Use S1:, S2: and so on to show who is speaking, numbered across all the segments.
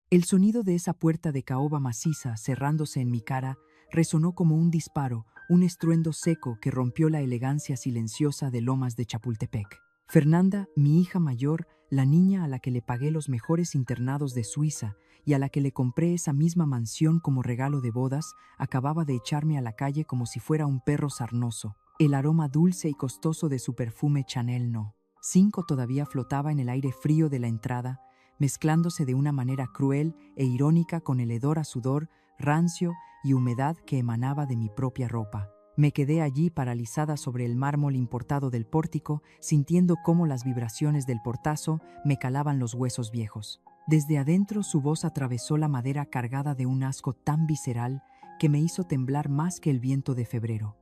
S1: El sonido de esa puerta de caoba maciza cerrándose en mi cara resonó como un disparo, un estruendo seco que rompió la elegancia silenciosa de Lomas de Chapultepec. Fernanda, mi hija mayor, la niña a la que le pagué los mejores internados de Suiza y a la que le compré esa misma mansión como regalo de bodas, acababa de echarme a la calle como si fuera un perro sarnoso. El aroma dulce y costoso de su perfume Chanel No. 5 todavía flotaba en el aire frío de la entrada, mezclándose de una manera cruel e irónica con el hedor a sudor, rancio y humedad que emanaba de mi propia ropa. Me quedé allí paralizada sobre el mármol importado del pórtico, sintiendo cómo las vibraciones del portazo me calaban los huesos viejos. Desde adentro su voz atravesó la madera cargada de un asco tan visceral que me hizo temblar más que el viento de febrero.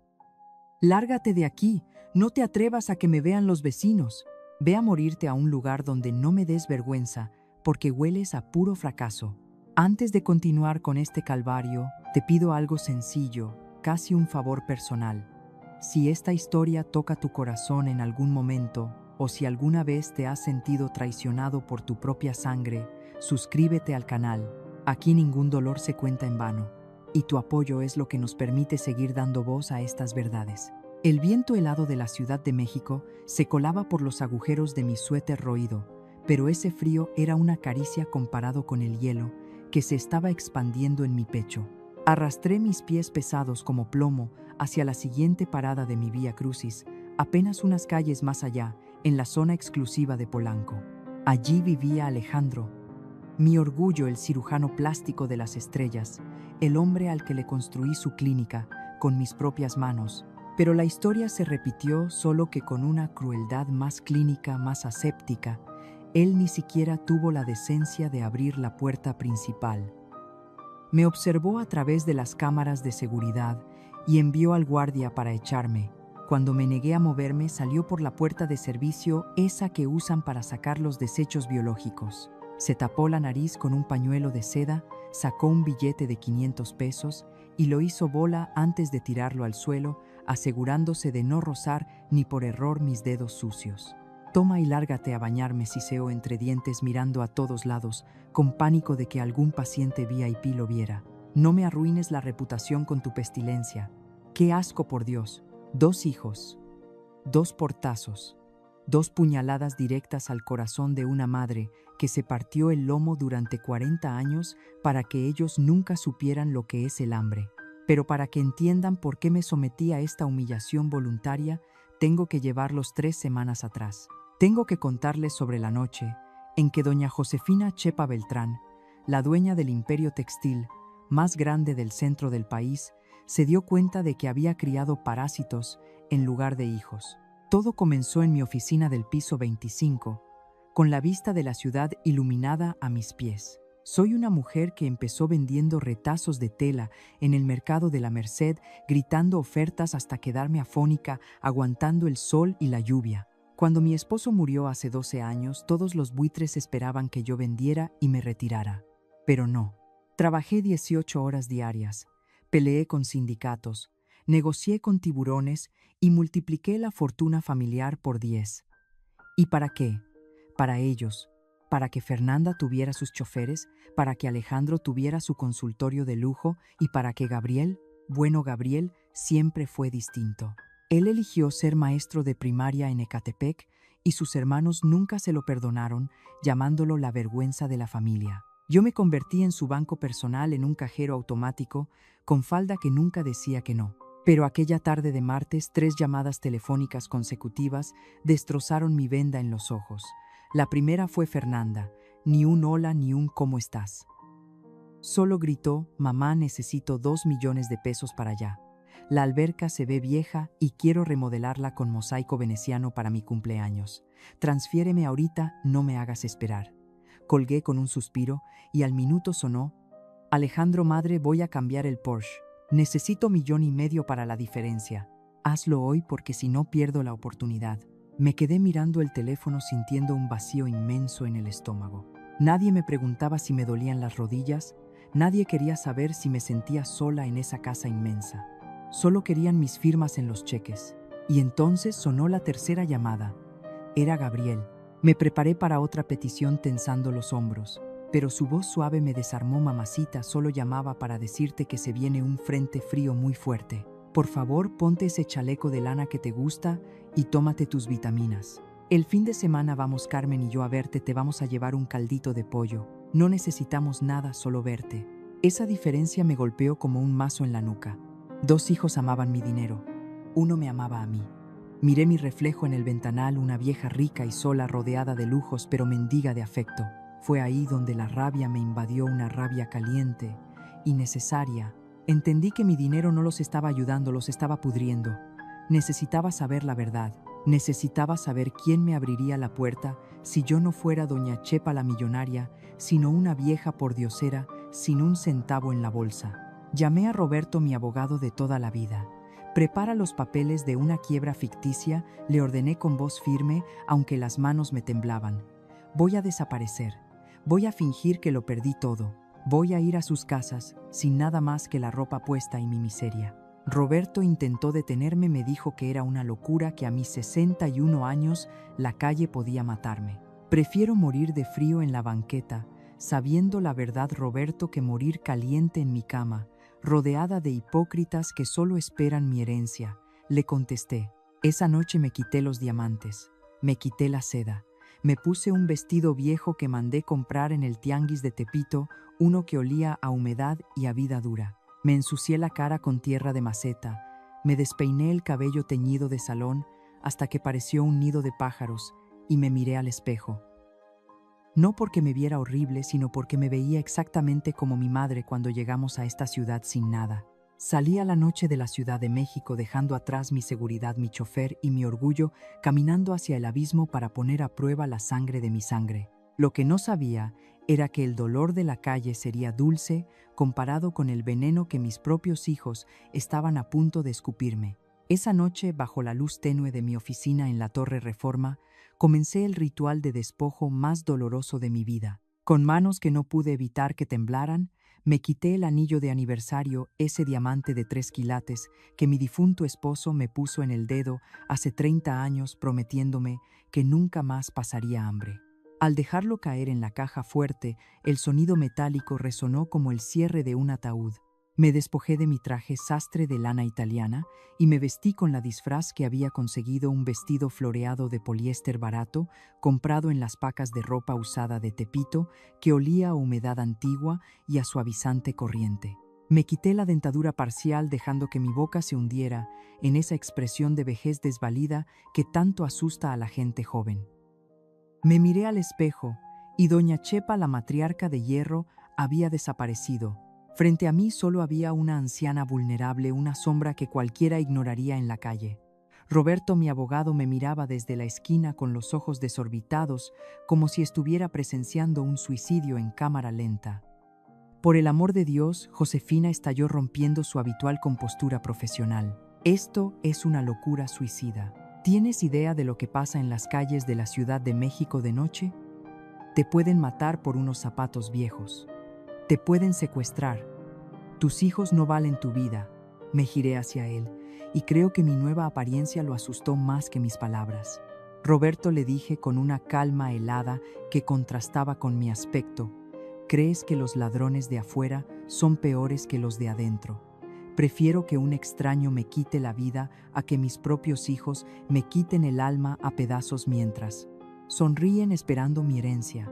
S1: «Lárgate de aquí, no te atrevas a que me vean los vecinos. Ve a morirte a un lugar donde no me des vergüenza, porque hueles a puro fracaso. Antes de continuar con este calvario, te pido algo sencillo, casi un favor personal. Si esta historia toca tu corazón en algún momento, o si alguna vez te has sentido traicionado por tu propia sangre, suscríbete al canal. Aquí ningún dolor se cuenta en vano, y tu apoyo es lo que nos permite seguir dando voz a estas verdades». El viento helado de la Ciudad de México se colaba por los agujeros de mi suéter roído, pero ese frío era una caricia comparado con el hielo que se estaba expandiendo en mi pecho. Arrastré mis pies pesados como plomo hacia la siguiente parada de mi Vía Crucis, apenas unas calles más allá, en la zona exclusiva de Polanco. Allí vivía Alejandro, mi orgullo, el cirujano plástico de las estrellas, el hombre al que le construí su clínica con mis propias manos. Pero la historia se repitió, solo que con una crueldad más clínica, más aséptica. Él ni siquiera tuvo la decencia de abrir la puerta principal. Me observó a través de las cámaras de seguridad y envió al guardia para echarme. Cuando me negué a moverme, salió por la puerta de servicio, esa que usan para sacar los desechos biológicos. Se tapó la nariz con un pañuelo de seda, sacó un billete de 500 pesos y lo hizo bola antes de tirarlo al suelo, asegurándose de no rozar ni por error mis dedos sucios. «Toma y lárgate a bañarme», siseó entre dientes mirando a todos lados, con pánico de que algún paciente VIP lo viera. «No me arruines la reputación con tu pestilencia. ¡Qué asco, por Dios!». 2 hijos, 2 portazos, 2 puñaladas directas al corazón de una madre que se partió el lomo durante 40 años para que ellos nunca supieran lo que es el hambre. Pero para que entiendan por qué me sometí a esta humillación voluntaria, tengo que llevarlos 3 semanas atrás. Tengo que contarles sobre la noche en que doña Josefina Chepa Beltrán, la dueña del imperio textil más grande del centro del país, se dio cuenta de que había criado parásitos en lugar de hijos. Todo comenzó en mi oficina del piso 25, con la vista de la ciudad iluminada a mis pies. Soy una mujer que empezó vendiendo retazos de tela en el mercado de la Merced, gritando ofertas hasta quedarme afónica, aguantando el sol y la lluvia. Cuando mi esposo murió hace 12 años, todos los buitres esperaban que yo vendiera y me retirara. Pero no. Trabajé 18 horas diarias, peleé con sindicatos, negocié con tiburones y multipliqué la fortuna familiar por 10. ¿Y para qué? Para ellos. Para que Fernanda tuviera sus choferes, para que Alejandro tuviera su consultorio de lujo y para que Gabriel, bueno Gabriel, siempre fue distinto. Él eligió ser maestro de primaria en Ecatepec y sus hermanos nunca se lo perdonaron, llamándolo la vergüenza de la familia. Yo me convertí en su banco personal, en un cajero automático, con falda que nunca decía que no. Pero aquella tarde de martes, 3 llamadas telefónicas consecutivas destrozaron mi venda en los ojos. La primera fue Fernanda, ni un hola ni un ¿cómo estás? Solo gritó: «Mamá, necesito 2 millones de pesos para allá. La alberca se ve vieja y quiero remodelarla con mosaico veneciano para mi cumpleaños. Transfiéreme ahorita, no me hagas esperar». Colgué con un suspiro y al minuto sonó: «Alejandro, madre, voy a cambiar el Porsche. Necesito 1,5 millones para la diferencia. Hazlo hoy porque si no pierdo la oportunidad». Me quedé mirando el teléfono sintiendo un vacío inmenso en el estómago. Nadie me preguntaba si me dolían las rodillas, nadie quería saber si me sentía sola en esa casa inmensa. Solo querían mis firmas en los cheques. Y entonces sonó la tercera llamada. Era Gabriel. Me preparé para otra petición tensando los hombros. pero su voz suave me desarmó. Mamacita, solo llamaba para decirte que se viene un frente frío muy fuerte. Por favor, ponte ese chaleco de lana que te gusta y tómate tus vitaminas. El fin de semana vamos Carmen y yo a verte, te vamos a llevar un caldito de pollo. No necesitamos nada, solo verte. Esa diferencia me golpeó como un mazo en la nuca. 2 hijos amaban mi dinero. Uno me amaba a mí. Miré mi reflejo en el ventanal, una vieja rica y sola, rodeada de lujos, pero mendiga de afecto. Fue ahí donde la rabia me invadió, una rabia caliente, innecesaria. Entendí que mi dinero no los estaba ayudando, los estaba pudriendo. Necesitaba saber la verdad. Necesitaba saber quién me abriría la puerta si yo no fuera doña Chepa la millonaria, sino una vieja pordiosera sin un centavo en la bolsa. Llamé a Roberto, mi abogado de toda la vida. Prepara los papeles de una quiebra ficticia, le ordené con voz firme, aunque las manos me temblaban. Voy a desaparecer. Voy a fingir que lo perdí todo. Voy a ir a sus casas, sin nada más que la ropa puesta y mi miseria. Roberto intentó detenerme, me dijo que era una locura, que a mis 61 años la calle podía matarme. Prefiero morir de frío en la banqueta, sabiendo la verdad, Roberto, que morir caliente en mi cama, rodeada de hipócritas que solo esperan mi herencia. Le contesté. Esa noche me quité los diamantes, me quité la seda. Me puse un vestido viejo que mandé comprar en el tianguis de Tepito, uno que olía a humedad y a vida dura. Me ensucié la cara con tierra de maceta, me despeiné el cabello teñido de salón hasta que pareció un nido de pájaros y me miré al espejo. No porque me viera horrible, sino porque me veía exactamente como mi madre cuando llegamos a esta ciudad sin nada. Salí a la noche de la Ciudad de México dejando atrás mi seguridad, mi chofer y mi orgullo, caminando hacia el abismo para poner a prueba la sangre de mi sangre. Lo que no sabía era que el dolor de la calle sería dulce comparado con el veneno que mis propios hijos estaban a punto de escupirme. Esa noche, bajo la luz tenue de mi oficina en la Torre Reforma, comencé el ritual de despojo más doloroso de mi vida. Con manos que no pude evitar que temblaran, me quité el anillo de aniversario, ese diamante de 3 quilates que mi difunto esposo me puso en el dedo hace 30 años prometiéndome que nunca más pasaría hambre. Al dejarlo caer en la caja fuerte, el sonido metálico resonó como el cierre de un ataúd. Me despojé de mi traje sastre de lana italiana y me vestí con la disfraz que había conseguido, un vestido floreado de poliéster barato, comprado en las pacas de ropa usada de Tepito, que olía a humedad antigua y a suavizante corriente. Me quité la dentadura parcial dejando que mi boca se hundiera en esa expresión de vejez desvalida que tanto asusta a la gente joven. Me miré al espejo y doña Chepa, la matriarca de hierro, había desaparecido. Frente a mí solo había una anciana vulnerable, una sombra que cualquiera ignoraría en la calle. Roberto, mi abogado, me miraba desde la esquina con los ojos desorbitados, como si estuviera presenciando un suicidio en cámara lenta. Por el amor de Dios, Josefina estalló rompiendo su habitual compostura profesional. Esto es una locura suicida. ¿Tienes idea de lo que pasa en las calles de la Ciudad de México de noche? Te pueden matar por unos zapatos viejos. Te pueden secuestrar. Tus hijos no valen tu vida. Me giré hacia él, y creo que mi nueva apariencia lo asustó más que mis palabras. Roberto, le dije con una calma helada que contrastaba con mi aspecto, ¿crees que los ladrones de afuera son peores que los de adentro? Prefiero que un extraño me quite la vida a que mis propios hijos me quiten el alma a pedazos mientras sonríen esperando mi herencia.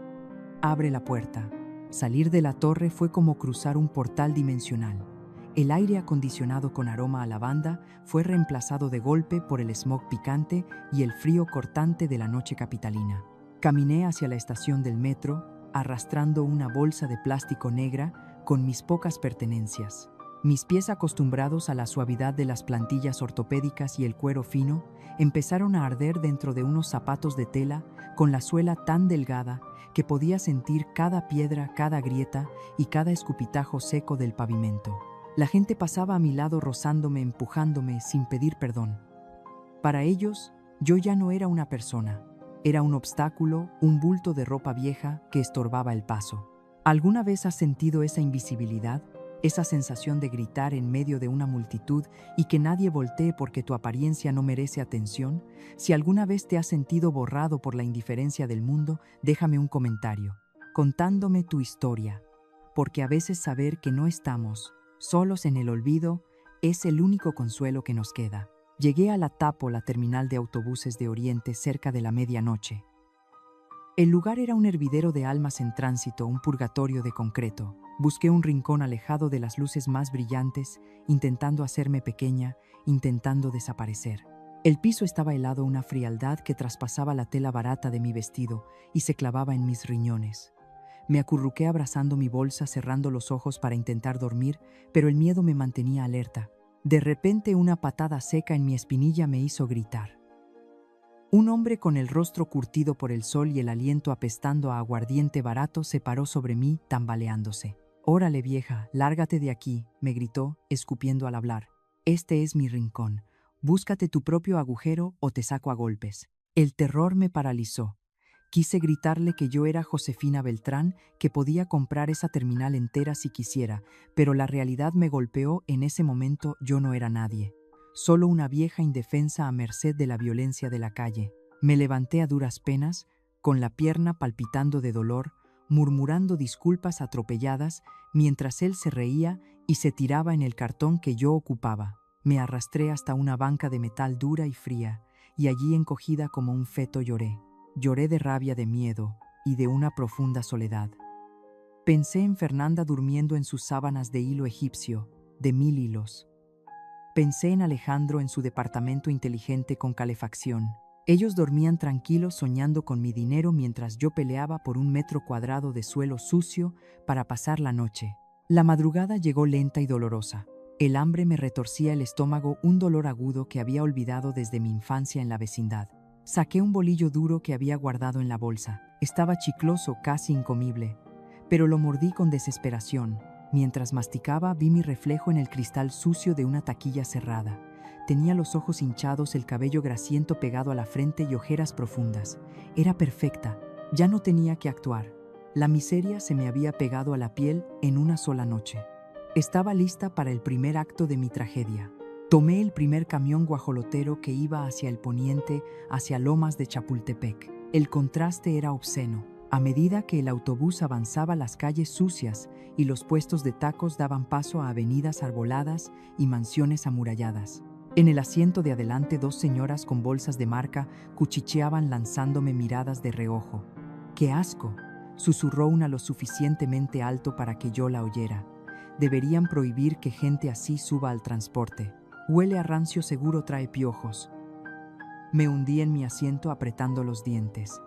S1: Abre la puerta. Salir de la torre fue como cruzar un portal dimensional. El aire acondicionado con aroma a lavanda fue reemplazado de golpe por el smog picante y el frío cortante de la noche capitalina. Caminé hacia la estación del metro, arrastrando una bolsa de plástico negra con mis pocas pertenencias. Mis pies, acostumbrados a la suavidad de las plantillas ortopédicas y el cuero fino, empezaron a arder dentro de unos zapatos de tela con la suela tan delgada que podía sentir cada piedra, cada grieta y cada escupitajo seco del pavimento. La gente pasaba a mi lado rozándome, empujándome, sin pedir perdón. Para ellos, yo ya no era una persona. Era un obstáculo, un bulto de ropa vieja que estorbaba el paso. ¿Alguna vez has sentido esa invisibilidad? Esa sensación de gritar en medio de una multitud y que nadie voltee porque tu apariencia no merece atención. Si alguna vez te has sentido borrado por la indiferencia del mundo, déjame un comentario. contándome tu historia, porque a veces saber que no estamos solos en el olvido es el único consuelo que nos queda. Llegué a la Tapo, la terminal de autobuses de Oriente, cerca de la medianoche. El lugar era un hervidero de almas en tránsito, un purgatorio de concreto. Busqué un rincón alejado de las luces más brillantes, intentando hacerme pequeña, intentando desaparecer. El piso estaba helado, una frialdad que traspasaba la tela barata de mi vestido y se clavaba en mis riñones. Me acurruqué abrazando mi bolsa, cerrando los ojos para intentar dormir, pero el miedo me mantenía alerta. De repente, una patada seca en mi espinilla me hizo gritar. Un hombre con el rostro curtido por el sol y el aliento apestando a aguardiente barato se paró sobre mí, tambaleándose. «Órale, vieja, lárgate de aquí», me gritó, escupiendo al hablar. «Este es mi rincón. Búscate tu propio agujero o te saco a golpes». El terror me paralizó. Quise gritarle que yo era Josefina Beltrán, que podía comprar esa terminal entera si quisiera, pero la realidad me golpeó. En ese momento yo no era nadie. Solo una vieja indefensa a merced de la violencia de la calle. Me levanté a duras penas, con la pierna palpitando de dolor, murmurando disculpas atropelladas, mientras él se reía y se tiraba en el cartón que yo ocupaba. Me arrastré hasta una banca de metal dura y fría, y allí encogida como un feto lloré. Lloré de rabia, de miedo y de una profunda soledad. Pensé en Fernanda durmiendo en sus sábanas de hilo egipcio, de 1000 hilos. Pensé en Alejandro en su departamento inteligente con calefacción. Ellos dormían tranquilos soñando con mi dinero mientras yo peleaba por un metro cuadrado de suelo sucio para pasar la noche. La madrugada llegó lenta y dolorosa. El hambre me retorcía el estómago, un dolor agudo que había olvidado desde mi infancia en la vecindad. Saqué un bolillo duro que había guardado en la bolsa. Estaba chicloso, casi incomible, pero lo mordí con desesperación. Mientras masticaba, vi mi reflejo en el cristal sucio de una taquilla cerrada. Tenía los ojos hinchados, el cabello grasiento pegado a la frente y ojeras profundas. Era perfecta. Ya no tenía que actuar. La miseria se me había pegado a la piel en una sola noche. Estaba lista para el primer acto de mi tragedia. Tomé el primer camión guajolotero que iba hacia el poniente, hacia Lomas de Chapultepec. El contraste era obsceno. A medida que el autobús avanzaba, las calles sucias y los puestos de tacos daban paso a avenidas arboladas y mansiones amuralladas. En el asiento de adelante, 2 señoras con bolsas de marca cuchicheaban lanzándome miradas de reojo. «¡Qué asco!», susurró una lo suficientemente alto para que yo la oyera. «Deberían prohibir que gente así suba al transporte. Huele a rancio, seguro trae piojos». Me hundí en mi asiento apretando los dientes.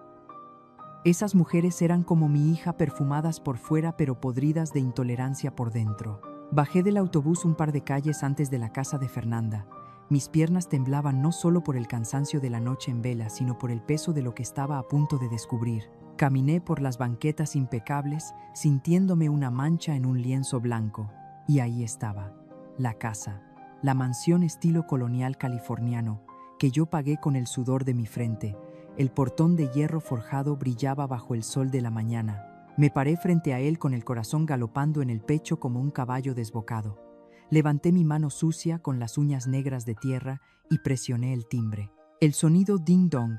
S1: Esas mujeres eran como mi hija, perfumadas por fuera pero podridas de intolerancia por dentro. Bajé del autobús un par de calles antes de la casa de Fernanda. Mis piernas temblaban no solo por el cansancio de la noche en vela, sino por el peso de lo que estaba a punto de descubrir. Caminé por las banquetas impecables, sintiéndome una mancha en un lienzo blanco. Y ahí estaba, la casa, la mansión estilo colonial californiano, que yo pagué con el sudor de mi frente. El portón de hierro forjado brillaba bajo el sol de la mañana. Me paré frente a él con el corazón galopando en el pecho como un caballo desbocado. Levanté mi mano sucia con las uñas negras de tierra y presioné el timbre. El sonido ding-dong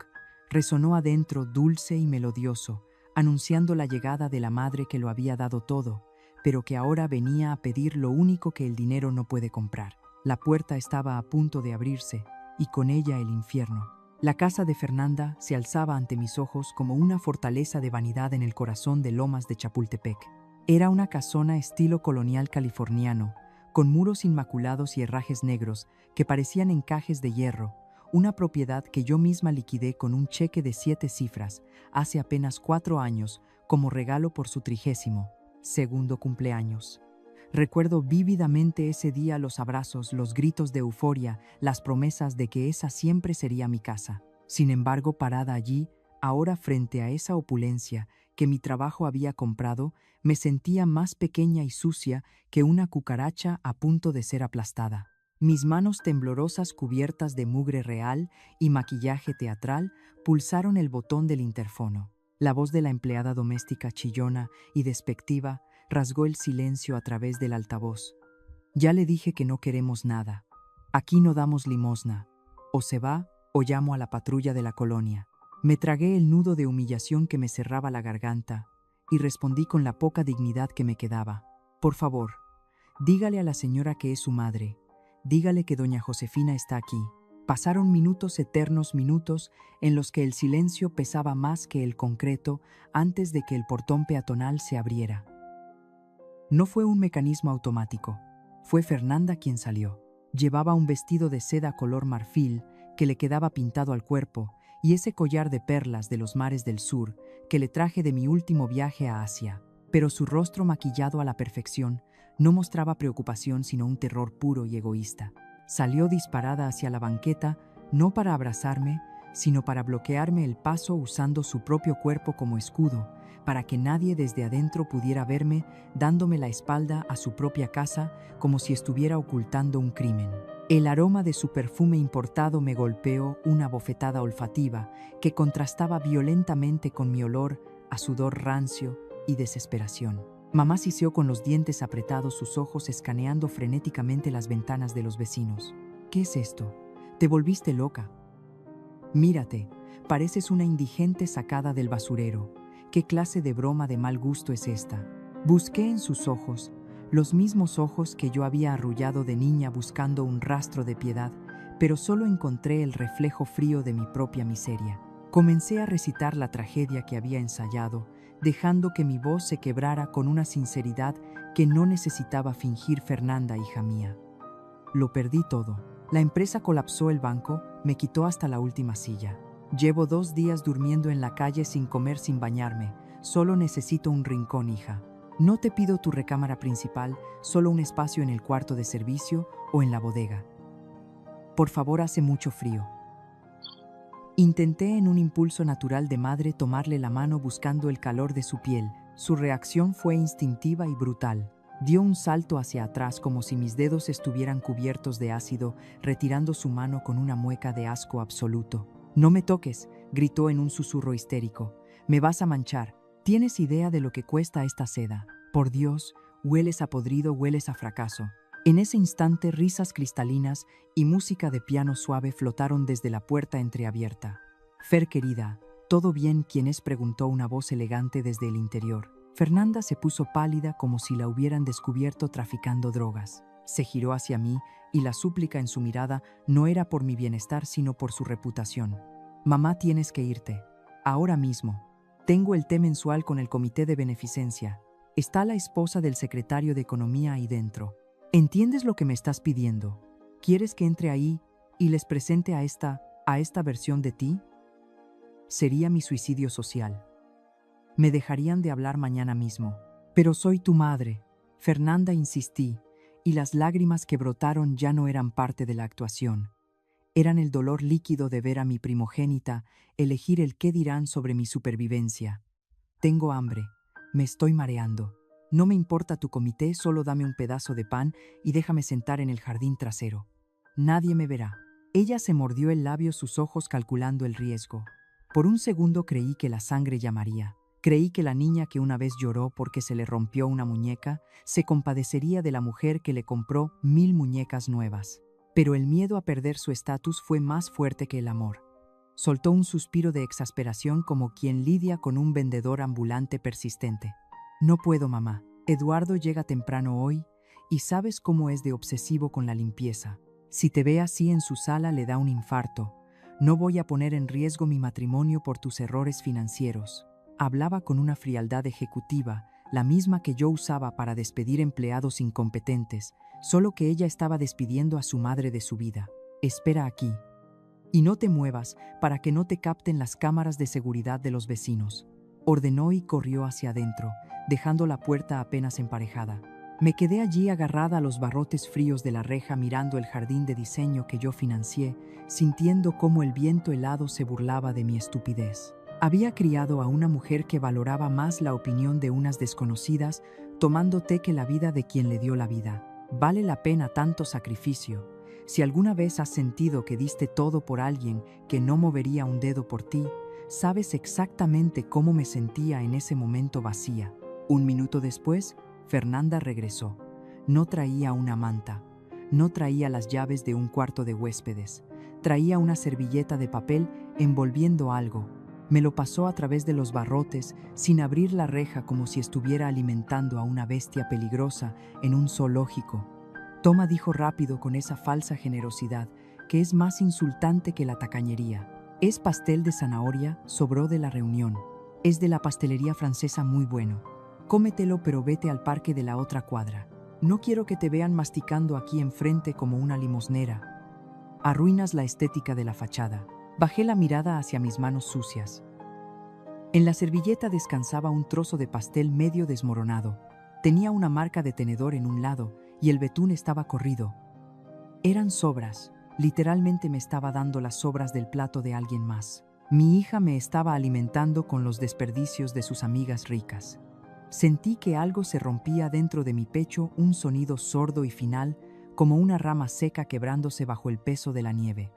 S1: resonó adentro, dulce y melodioso, anunciando la llegada de la madre que lo había dado todo, pero que ahora venía a pedir lo único que el dinero no puede comprar. La puerta estaba a punto de abrirse, y con ella el infierno. La casa de Fernanda se alzaba ante mis ojos como una fortaleza de vanidad en el corazón de Lomas de Chapultepec. Era una casona estilo colonial californiano, con muros inmaculados y herrajes negros que parecían encajes de hierro, una propiedad que yo misma liquidé con un cheque de 7 cifras hace apenas 4 años como regalo por su 32º cumpleaños. Recuerdo vívidamente ese día, los abrazos, los gritos de euforia, las promesas de que esa siempre sería mi casa. Sin embargo, parada allí, ahora frente a esa opulencia que mi trabajo había comprado, me sentía más pequeña y sucia que una cucaracha a punto de ser aplastada. Mis manos temblorosas, cubiertas de mugre real y maquillaje teatral, pulsaron el botón del interfono. La voz de la empleada doméstica, chillona y despectiva, rasgó el silencio a través del altavoz. «Ya le dije que no queremos nada. Aquí no damos limosna. O se va o llamo a la patrulla de la colonia». Me tragué el nudo de humillación que me cerraba la garganta. y respondí con la poca dignidad que me quedaba. Por favor, dígale a la señora que es su madre. Dígale que doña Josefina está aquí. Pasaron minutos eternos, minutos en los que el silencio pesaba más que el concreto antes de que el portón peatonal se abriera. No fue un mecanismo automático. Fue Fernanda quien salió. Llevaba un vestido de seda color marfil que le quedaba pintado al cuerpo y ese collar de perlas de los mares del sur que le traje de mi último viaje a Asia. Pero su rostro maquillado a la perfección no mostraba preocupación sino un terror puro y egoísta. Salió disparada hacia la banqueta, no para abrazarme, sino para bloquearme el paso usando su propio cuerpo como escudo, para que nadie desde adentro pudiera verme dándome la espalda a su propia casa como si estuviera ocultando un crimen. El aroma de su perfume importado me golpeó una bofetada olfativa que contrastaba violentamente con mi olor a sudor rancio y desesperación. Mamá siseó con los dientes apretados, sus ojos escaneando frenéticamente las ventanas de los vecinos. ¿Qué es esto? Te volviste loca. Mírate, pareces una indigente sacada del basurero. ¿Qué clase de broma de mal gusto es esta? Busqué en sus ojos, los mismos ojos que yo había arrullado de niña buscando un rastro de piedad, pero solo encontré el reflejo frío de mi propia miseria. Comencé a recitar la tragedia que había ensayado, dejando que mi voz se quebrara con una sinceridad que no necesitaba fingir. Fernanda, hija mía. Lo perdí todo. La empresa colapsó, el banco me quitó hasta la última silla. Llevo 2 días durmiendo en la calle sin comer, sin bañarme. Solo necesito un rincón, hija. No te pido tu recámara principal, solo un espacio en el cuarto de servicio o en la bodega. Por favor, hace mucho frío. Intenté en un impulso natural de madre tomarle la mano buscando el calor de su piel. Su reacción fue instintiva y brutal. Dio un salto hacia atrás como si mis dedos estuvieran cubiertos de ácido, retirando su mano con una mueca de asco absoluto. «No me toques», gritó en un susurro histérico. «Me vas a manchar. ¿Tienes idea de lo que cuesta esta seda? Por Dios, hueles a podrido, hueles a fracaso». En ese instante, risas cristalinas y música de piano suave flotaron desde la puerta entreabierta. «Fer, querida, ¿todo bien? ¿Quién es?», preguntó una voz elegante desde el interior. Fernanda se puso pálida como si la hubieran descubierto traficando drogas. Se giró hacia mí y la súplica en su mirada no era por mi bienestar sino por su reputación. «Mamá, tienes que irte. Ahora mismo. Tengo el té mensual con el comité de beneficencia. Está la esposa del secretario de Economía ahí dentro. ¿Entiendes lo que me estás pidiendo? ¿Quieres que entre ahí y les presente a esta versión de ti? Sería mi suicidio social. Me dejarían de hablar mañana mismo. Pero soy tu madre». Fernanda, insistí, y las lágrimas que brotaron ya no eran parte de la actuación. Eran el dolor líquido de ver a mi primogénita elegir el qué dirán sobre mi supervivencia. «Tengo hambre. Me estoy mareando. No me importa tu comité, solo dame un pedazo de pan y déjame sentar en el jardín trasero. Nadie me verá». Ella se mordió el labio, sus ojos calculando el riesgo. Por un segundo creí que la sangre llamaría. Creí que la niña que una vez lloró porque se le rompió una muñeca se compadecería de la mujer que le compró 1000 muñecas nuevas. Pero el miedo a perder su estatus fue más fuerte que el amor. Soltó un suspiro de exasperación como quien lidia con un vendedor ambulante persistente. «No puedo, mamá. Eduardo llega temprano hoy y sabes cómo es de obsesivo con la limpieza. Si te ve así en su sala le da un infarto. No voy a poner en riesgo mi matrimonio por tus errores financieros». Hablaba con una frialdad ejecutiva, la misma que yo usaba para despedir empleados incompetentes, solo que ella estaba despidiendo a su madre de su vida. «Espera aquí. Y no te muevas para que no te capten las cámaras de seguridad de los vecinos», ordenó y corrió hacia adentro, dejando la puerta apenas emparejada. Me quedé allí agarrada a los barrotes fríos de la reja mirando el jardín de diseño que yo financié, sintiendo cómo el viento helado se burlaba de mi estupidez. Había criado a una mujer que valoraba más la opinión de unas desconocidas, tomando té que la vida de quien le dio la vida. Vale la pena tanto sacrificio. Si alguna vez has sentido que diste todo por alguien que no movería un dedo por ti, sabes exactamente cómo me sentía en ese momento vacía. 1 minuto después, Fernanda regresó. No traía una manta, no traía las llaves de un cuarto de huéspedes, traía una servilleta de papel envolviendo algo, Me lo pasó a través de los barrotes, sin abrir la reja, como si estuviera alimentando a una bestia peligrosa en un zoológico. Toma, dijo rápido con esa falsa generosidad que es más insultante que la tacañería. Es pastel de zanahoria, sobró de la reunión. Es de la pastelería francesa, muy bueno. Cómetelo, pero vete al parque de la otra cuadra. No quiero que te vean masticando aquí enfrente como una limosnera. Arruinas la estética de la fachada. Bajé la mirada hacia mis manos sucias. En la servilleta descansaba un trozo de pastel medio desmoronado. Tenía una marca de tenedor en un lado y el betún estaba corrido. Eran sobras. Literalmente me estaba dando las sobras del plato de alguien más. Mi hija me estaba alimentando con los desperdicios de sus amigas ricas. Sentí que algo se rompía dentro de mi pecho, un sonido sordo y final, como una rama seca quebrándose bajo el peso de la nieve.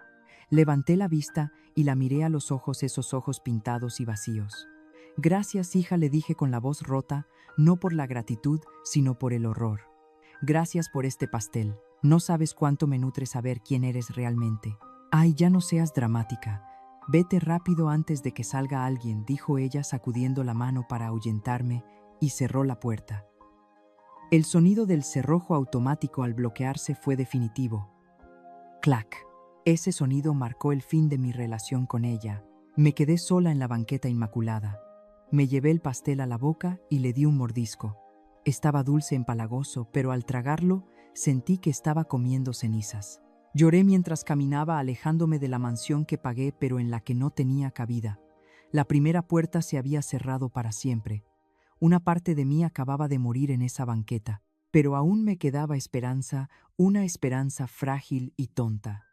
S1: Levanté la vista y la miré a los ojos, esos ojos pintados y vacíos. Gracias, hija, le dije con la voz rota, no por la gratitud, sino por el horror. Gracias por este pastel. No sabes cuánto me nutre saber quién eres realmente. Ay, ya no seas dramática. Vete rápido antes de que salga alguien, dijo ella sacudiendo la mano para ahuyentarme, y cerró la puerta. El sonido del cerrojo automático al bloquearse fue definitivo. Clac. Ese sonido marcó el fin de mi relación con ella. Me quedé sola en la banqueta inmaculada. Me llevé el pastel a la boca y le di un mordisco. Estaba dulce, empalagoso, pero al tragarlo sentí que estaba comiendo cenizas. Lloré mientras caminaba, alejándome de la mansión que pagué pero en la que no tenía cabida. La primera puerta se había cerrado para siempre. Una parte de mí acababa de morir en esa banqueta, pero aún me quedaba esperanza, una esperanza frágil y tonta.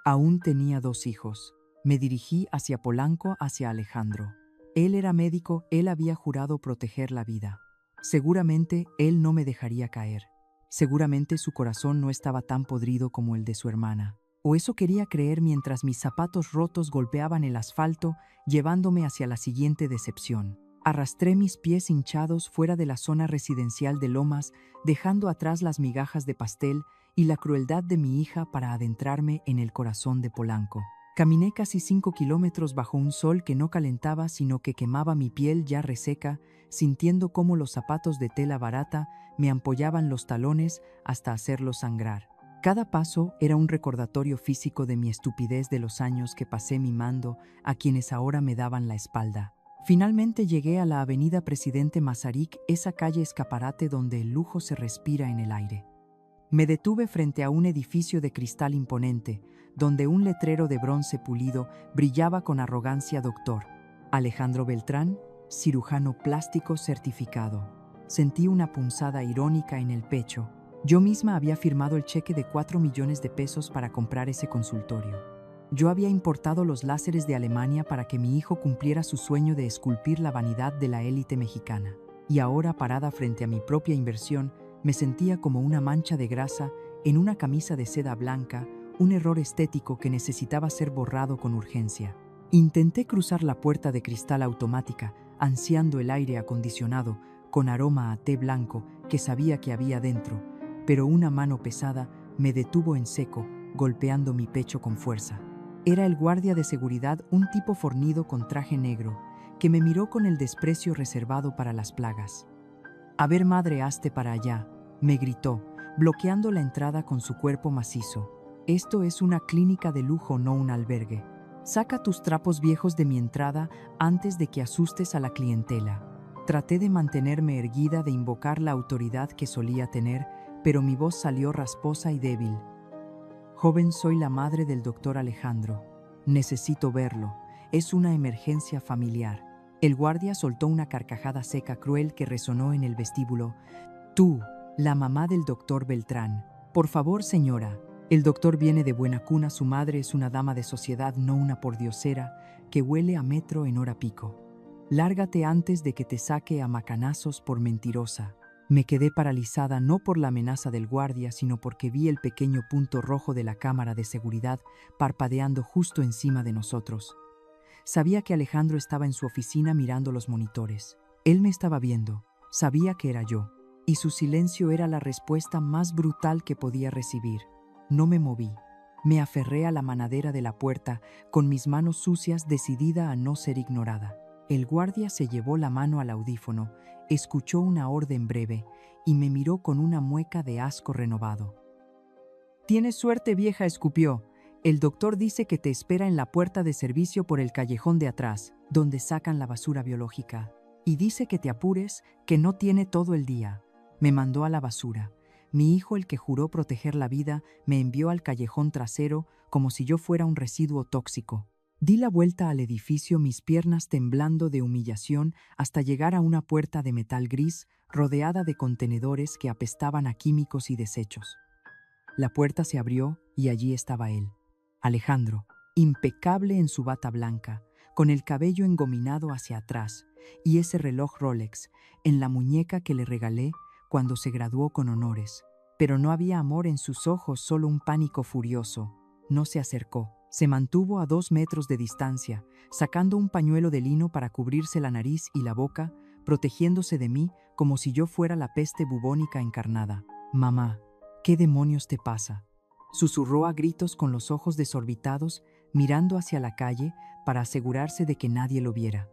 S1: Aún tenía 2 hijos. Me dirigí hacia Polanco, hacia Alejandro. Él era médico, él había jurado proteger la vida. Seguramente él no me dejaría caer. Seguramente su corazón no estaba tan podrido como el de su hermana. O eso quería creer mientras mis zapatos rotos golpeaban el asfalto, llevándome hacia la siguiente decepción. Arrastré mis pies hinchados fuera de la zona residencial de Lomas, dejando atrás las migajas de pastel y la crueldad de mi hija para adentrarme en el corazón de Polanco. Caminé casi 5 kilómetros bajo un sol que no calentaba sino que quemaba mi piel ya reseca, sintiendo cómo los zapatos de tela barata me ampollaban los talones hasta hacerlos sangrar. Cada paso era un recordatorio físico de mi estupidez, de los años que pasé mimando a quienes ahora me daban la espalda. Finalmente llegué a la avenida Presidente Masaryk, esa calle escaparate donde el lujo se respira en el aire. Me detuve frente a un edificio de cristal imponente, donde un letrero de bronce pulido brillaba con arrogancia: Doctor Alejandro Beltrán, cirujano plástico certificado. Sentí una punzada irónica en el pecho. Yo misma había firmado el cheque de 4 millones de pesos para comprar ese consultorio. Yo había importado los láseres de Alemania para que mi hijo cumpliera su sueño de esculpir la vanidad de la élite mexicana. Y ahora, parada frente a mi propia inversión, me sentía como una mancha de grasa en una camisa de seda blanca, un error estético que necesitaba ser borrado con urgencia. Intenté cruzar la puerta de cristal automática, ansiando el aire acondicionado, con aroma a té blanco que sabía que había dentro, pero una mano pesada me detuvo en seco, golpeando mi pecho con fuerza. Era el guardia de seguridad, un tipo fornido con traje negro, que me miró con el desprecio reservado para las plagas. A ver, madre, hazte para allá, me gritó, bloqueando la entrada con su cuerpo macizo. Esto es una clínica de lujo, no un albergue. Saca tus trapos viejos de mi entrada antes de que asustes a la clientela. Traté de mantenerme erguida, de invocar la autoridad que solía tener, pero mi voz salió rasposa y débil. Joven, soy la madre del doctor Alejandro. Necesito verlo. Es una emergencia familiar. El guardia soltó una carcajada seca, cruel, que resonó en el vestíbulo. Tú, la mamá del doctor Beltrán. Por favor, señora. El doctor viene de buena cuna, su madre es una dama de sociedad, no una pordiosera que huele a metro en hora pico. Lárgate antes de que te saque a macanazos por mentirosa. Me quedé paralizada, no por la amenaza del guardia, sino porque vi el pequeño punto rojo de la cámara de seguridad parpadeando justo encima de nosotros. Sabía que Alejandro estaba en su oficina mirando los monitores. Él me estaba viendo, sabía que era yo, y su silencio era la respuesta más brutal que podía recibir. No me moví. Me aferré a la manadera de la puerta, con mis manos sucias, decidida a no ser ignorada. El guardia se llevó la mano al audífono, escuchó una orden breve y me miró con una mueca de asco renovado. «Tienes suerte, vieja», escupió. «El doctor dice que te espera en la puerta de servicio por el callejón de atrás, donde sacan la basura biológica. Y dice que te apures, que no tiene todo el día». Me mandó a la basura. Mi hijo, el que juró proteger la vida, me envió al callejón trasero como si yo fuera un residuo tóxico. Di la vuelta al edificio, mis piernas temblando de humillación, hasta llegar a una puerta de metal gris rodeada de contenedores que apestaban a químicos y desechos. La puerta se abrió y allí estaba él, Alejandro, impecable en su bata blanca, con el cabello engominado hacia atrás y ese reloj Rolex en la muñeca que le regalé cuando se graduó con honores. Pero no había amor en sus ojos, solo un pánico furioso. No se acercó. Se mantuvo a 2 metros de distancia, sacando un pañuelo de lino para cubrirse la nariz y la boca, protegiéndose de mí como si yo fuera la peste bubónica encarnada. «Mamá, ¿qué demonios te pasa?», susurró a gritos con los ojos desorbitados, mirando hacia la calle para asegurarse de que nadie lo viera.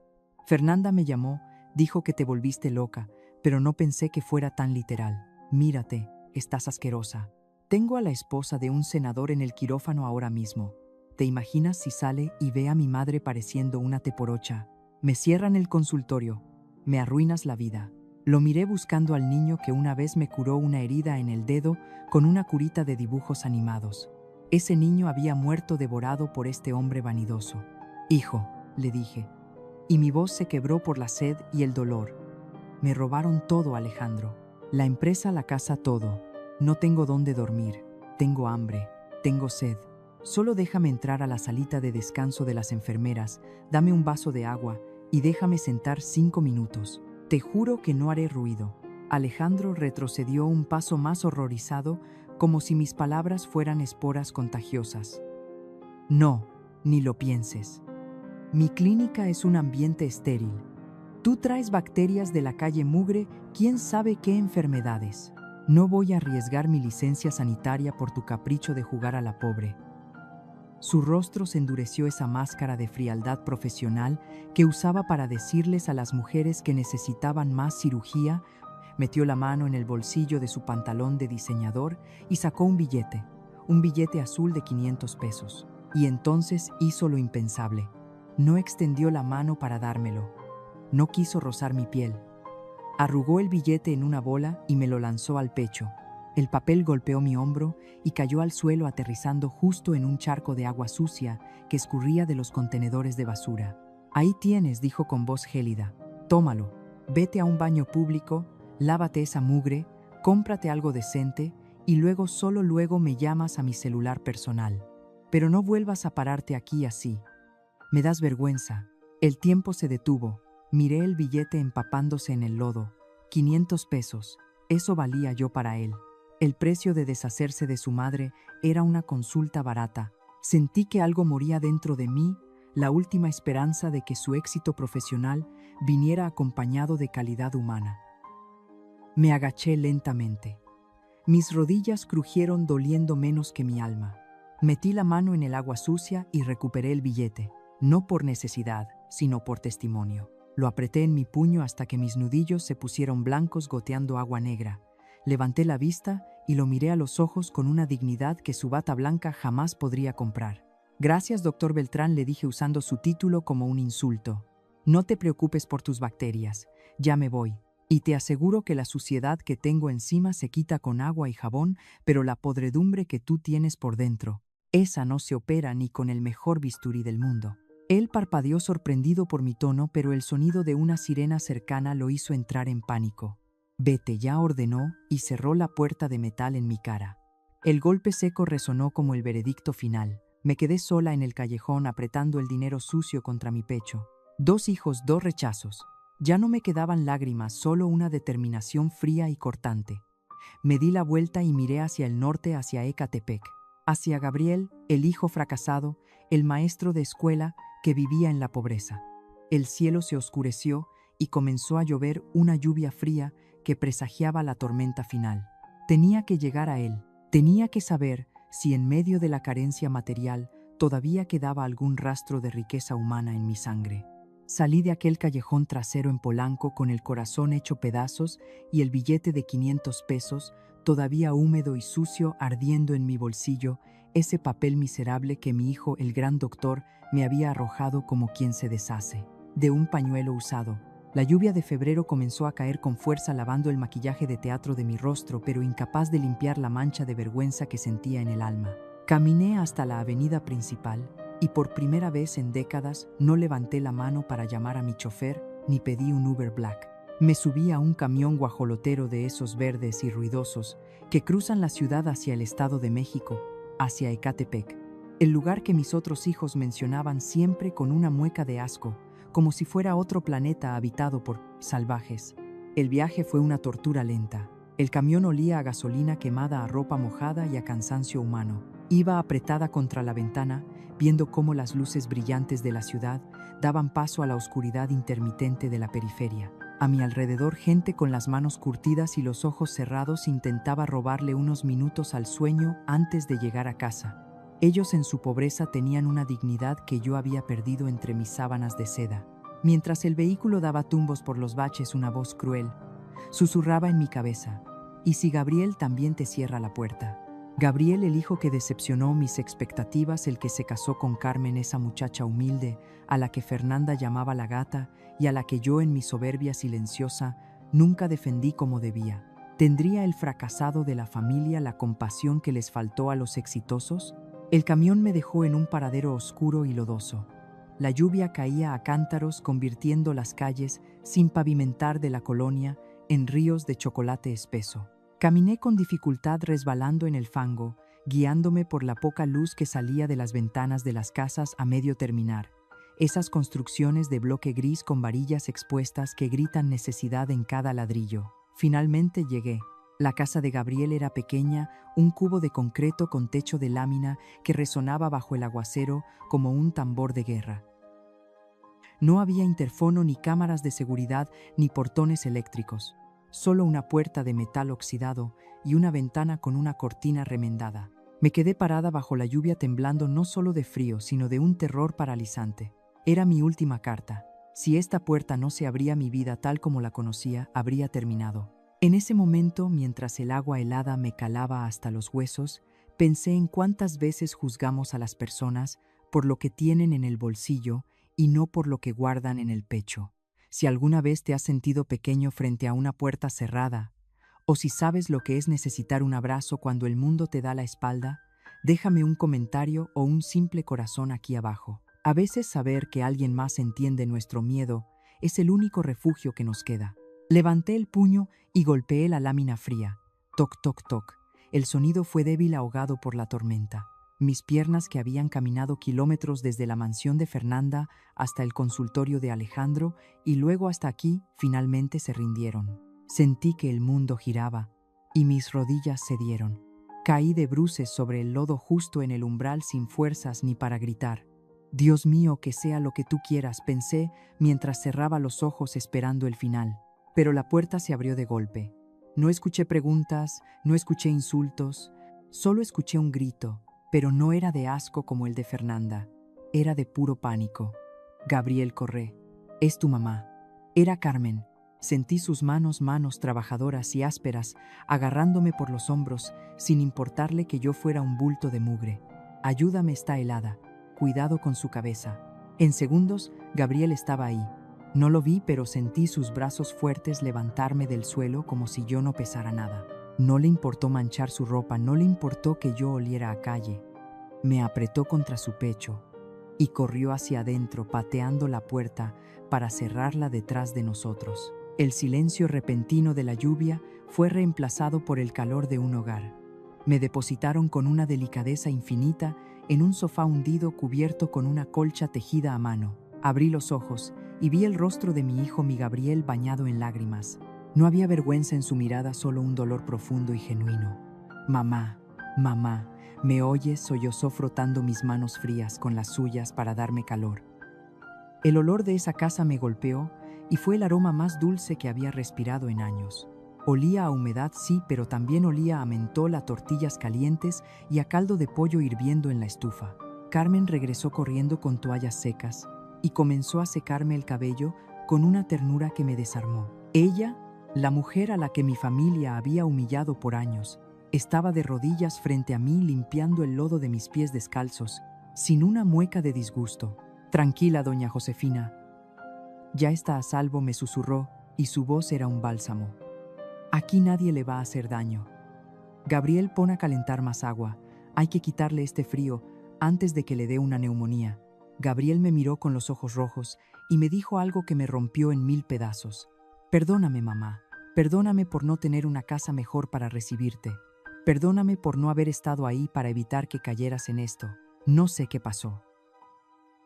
S1: «Fernanda me llamó, dijo que te volviste loca, pero no pensé que fuera tan literal. Mírate, estás asquerosa. Tengo a la esposa de un senador en el quirófano ahora mismo. ¿Te imaginas si sale y ve a mi madre pareciendo una teporocha? Me cierran el consultorio. Me arruinas la vida». Lo miré buscando al niño que una vez me curó una herida en el dedo con una curita de dibujos animados. Ese niño había muerto devorado por este hombre vanidoso. «Hijo», le dije, y mi voz se quebró por la sed y el dolor. «Me robaron todo, Alejandro. La empresa, la casa, todo. No tengo dónde dormir. Tengo hambre. Tengo sed. Solo déjame entrar a la salita de descanso de las enfermeras, dame un vaso de agua y déjame sentar 5 minutos. Te juro que no haré ruido». Alejandro retrocedió un paso más, horrorizado, como si mis palabras fueran esporas contagiosas. «No, ni lo pienses. Mi clínica es un ambiente estéril. Tú traes bacterias de la calle mugre, quién sabe qué enfermedades. No voy a arriesgar mi licencia sanitaria por tu capricho de jugar a la pobre». Su rostro se endureció, esa máscara de frialdad profesional que usaba para decirles a las mujeres que necesitaban más cirugía. Metió la mano en el bolsillo de su pantalón de diseñador y sacó un billete azul de 500 pesos. Y entonces hizo lo impensable. No extendió la mano para dármelo. No quiso rozar mi piel. Arrugó el billete en una bola y me lo lanzó al pecho. El papel golpeó mi hombro y cayó al suelo, aterrizando justo en un charco de agua sucia que escurría de los contenedores de basura. «Ahí tienes», dijo con voz gélida. «Tómalo. Vete a un baño público, lávate esa mugre, cómprate algo decente y luego, solo luego, me llamas a mi celular personal. Pero no vuelvas a pararte aquí así. Me das vergüenza». El tiempo se detuvo. Miré el billete empapándose en el lodo. 500 pesos. Eso valía yo para él. El precio de deshacerse de su madre era una consulta barata. Sentí que algo moría dentro de mí, la última esperanza de que su éxito profesional viniera acompañado de calidad humana. Me agaché lentamente. Mis rodillas crujieron, doliendo menos que mi alma. Metí la mano en el agua sucia y recuperé el billete, no por necesidad, sino por testimonio. Lo apreté en mi puño hasta que mis nudillos se pusieron blancos, goteando agua negra. Levanté la vista y lo miré a los ojos con una dignidad que su bata blanca jamás podría comprar. «Gracias, doctor Beltrán», le dije usando su título como un insulto. «No te preocupes por tus bacterias, ya me voy. Y te aseguro que la suciedad que tengo encima se quita con agua y jabón, pero la podredumbre que tú tienes por dentro, esa no se opera ni con el mejor bisturí del mundo». Él parpadeó, sorprendido por mi tono, pero el sonido de una sirena cercana lo hizo entrar en pánico. «Vete ya», ordenó, y cerró la puerta de metal en mi cara. El golpe seco resonó como el veredicto final. Me quedé sola en el callejón, apretando el dinero sucio contra mi pecho. 2 hijos, 2 rechazos. Ya no me quedaban lágrimas, solo una determinación fría y cortante. Me di la vuelta y miré hacia el norte, hacia Ecatepec, hacia Gabriel, el hijo fracasado, el maestro de escuela que vivía en la pobreza. El cielo se oscureció y comenzó a llover, una lluvia fría que presagiaba la tormenta final. Tenía que llegar a él. Tenía que saber si en medio de la carencia material todavía quedaba algún rastro de riqueza humana en mi sangre. Salí de aquel callejón trasero en Polanco con el corazón hecho pedazos y el billete de 500 pesos, todavía húmedo y sucio, ardiendo en mi bolsillo, ese papel miserable que mi hijo, el gran doctor, me había arrojado como quien se deshace de un pañuelo usado. La lluvia de febrero comenzó a caer con fuerza, lavando el maquillaje de teatro de mi rostro, pero incapaz de limpiar la mancha de vergüenza que sentía en el alma. Caminé hasta la avenida principal y por primera vez en décadas no levanté la mano para llamar a mi chofer ni pedí un Uber Black. Me subí a un camión guajolotero de esos verdes y ruidosos que cruzan la ciudad hacia el Estado de México, hacia Ecatepec, el lugar que mis otros hijos mencionaban siempre con una mueca de asco, como si fuera otro planeta habitado por salvajes. El viaje fue una tortura lenta. El camión olía a gasolina quemada, a ropa mojada y a cansancio humano. Iba apretada contra la ventana, viendo cómo las luces brillantes de la ciudad daban paso a la oscuridad intermitente de la periferia. A mi alrededor, gente con las manos curtidas y los ojos cerrados intentaba robarle unos minutos al sueño antes de llegar a casa. Ellos en su pobreza tenían una dignidad que yo había perdido entre mis sábanas de seda. Mientras el vehículo daba tumbos por los baches, una voz cruel susurraba en mi cabeza: ¿y si Gabriel también te cierra la puerta? Gabriel, el hijo que decepcionó mis expectativas, el que se casó con Carmen, esa muchacha humilde, a la que Fernanda llamaba la gata y a la que yo, en mi soberbia silenciosa, nunca defendí como debía. ¿Tendría el fracasado de la familia la compasión que les faltó a los exitosos? El camión me dejó en un paradero oscuro y lodoso. La lluvia caía a cántaros, convirtiendo las calles, sin pavimentar, de la colonia en ríos de chocolate espeso. Caminé con dificultad, resbalando en el fango, guiándome por la poca luz que salía de las ventanas de las casas a medio terminar. Esas construcciones de bloque gris con varillas expuestas que gritan necesidad en cada ladrillo. Finalmente llegué. La casa de Gabriel era pequeña, un cubo de concreto con techo de lámina que resonaba bajo el aguacero como un tambor de guerra. No había interfono, ni cámaras de seguridad, ni portones eléctricos. Solo una puerta de metal oxidado y una ventana con una cortina remendada. Me quedé parada bajo la lluvia, temblando no solo de frío, sino de un terror paralizante. Era mi última carta. Si esta puerta no se abría, mi vida tal como la conocía habría terminado. En ese momento, mientras el agua helada me calaba hasta los huesos, pensé en cuántas veces juzgamos a las personas por lo que tienen en el bolsillo y no por lo que guardan en el pecho. Si alguna vez te has sentido pequeño frente a una puerta cerrada, o si sabes lo que es necesitar un abrazo cuando el mundo te da la espalda, déjame un comentario o un simple corazón aquí abajo. A veces saber que alguien más entiende nuestro miedo es el único refugio que nos queda. Levanté el puño y golpeé la lámina fría. Toc, toc, toc. El sonido fue débil, ahogado por la tormenta. Mis piernas, que habían caminado kilómetros desde la mansión de Fernanda hasta el consultorio de Alejandro y luego hasta aquí, finalmente se rindieron. Sentí que el mundo giraba y mis rodillas cedieron. Caí de bruces sobre el lodo justo en el umbral, sin fuerzas ni para gritar. Dios mío, que sea lo que tú quieras, pensé mientras cerraba los ojos esperando el final. Pero la puerta se abrió de golpe. No escuché preguntas, no escuché insultos, solo escuché un grito. Pero no era de asco como el de Fernanda, era de puro pánico. Gabriel, corre. Es tu mamá. Era Carmen. Sentí sus manos trabajadoras y ásperas, agarrándome por los hombros, sin importarle que yo fuera un bulto de mugre. Ayúdame, está helada. Cuidado con su cabeza. En segundos, Gabriel estaba ahí. No lo vi, pero sentí sus brazos fuertes levantarme del suelo como si yo no pesara nada. No le importó manchar su ropa, no le importó que yo oliera a calle. Me apretó contra su pecho y corrió hacia adentro, pateando la puerta para cerrarla detrás de nosotros. El silencio repentino de la lluvia fue reemplazado por el calor de un hogar. Me depositaron con una delicadeza infinita en un sofá hundido, cubierto con una colcha tejida a mano. Abrí los ojos y vi el rostro de mi hijo, mi Gabriel, bañado en lágrimas. No había vergüenza en su mirada, solo un dolor profundo y genuino. Mamá, mamá, ¿me oyes?, sollozó, frotando mis manos frías con las suyas para darme calor. El olor de esa casa me golpeó y fue el aroma más dulce que había respirado en años. Olía a humedad, sí, pero también olía a mentol, a tortillas calientes y a caldo de pollo hirviendo en la estufa. Carmen regresó corriendo con toallas secas y comenzó a secarme el cabello con una ternura que me desarmó. Ella, la mujer a la que mi familia había humillado por años, estaba de rodillas frente a mí limpiando el lodo de mis pies descalzos, sin una mueca de disgusto. «Tranquila, doña Josefina. Ya está a salvo», me susurró, y su voz era un bálsamo. «Aquí nadie le va a hacer daño. Gabriel, pon a calentar más agua. Hay que quitarle este frío antes de que le dé una neumonía». Gabriel me miró con los ojos rojos y me dijo algo que me rompió en 1000 pedazos. «Perdóname, mamá. Perdóname por no tener una casa mejor para recibirte. Perdóname por no haber estado ahí para evitar que cayeras en esto. No sé qué pasó.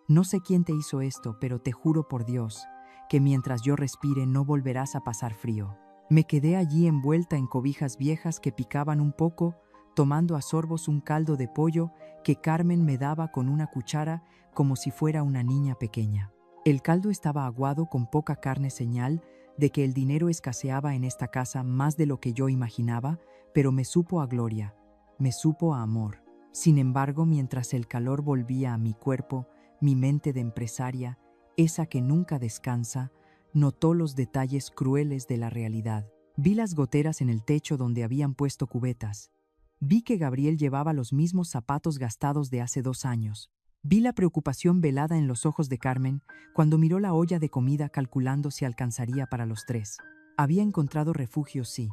S1: No sé quién te hizo esto, pero te juro por Dios que mientras yo respire no volverás a pasar frío». Me quedé allí envuelta en cobijas viejas que picaban un poco, tomando a sorbos un caldo de pollo que Carmen me daba con una cuchara como si fuera una niña pequeña. El caldo estaba aguado con poca carne, señal de que el dinero escaseaba en esta casa más de lo que yo imaginaba, pero me supo a gloria, me supo a amor. Sin embargo, mientras el calor volvía a mi cuerpo, mi mente de empresaria, esa que nunca descansa, notó los detalles crueles de la realidad. Vi las goteras en el techo donde habían puesto cubetas. Vi que Gabriel llevaba los mismos zapatos gastados de hace 2 años. Vi la preocupación velada en los ojos de Carmen cuando miró la olla de comida calculando si alcanzaría para los 3. Había encontrado refugio, sí,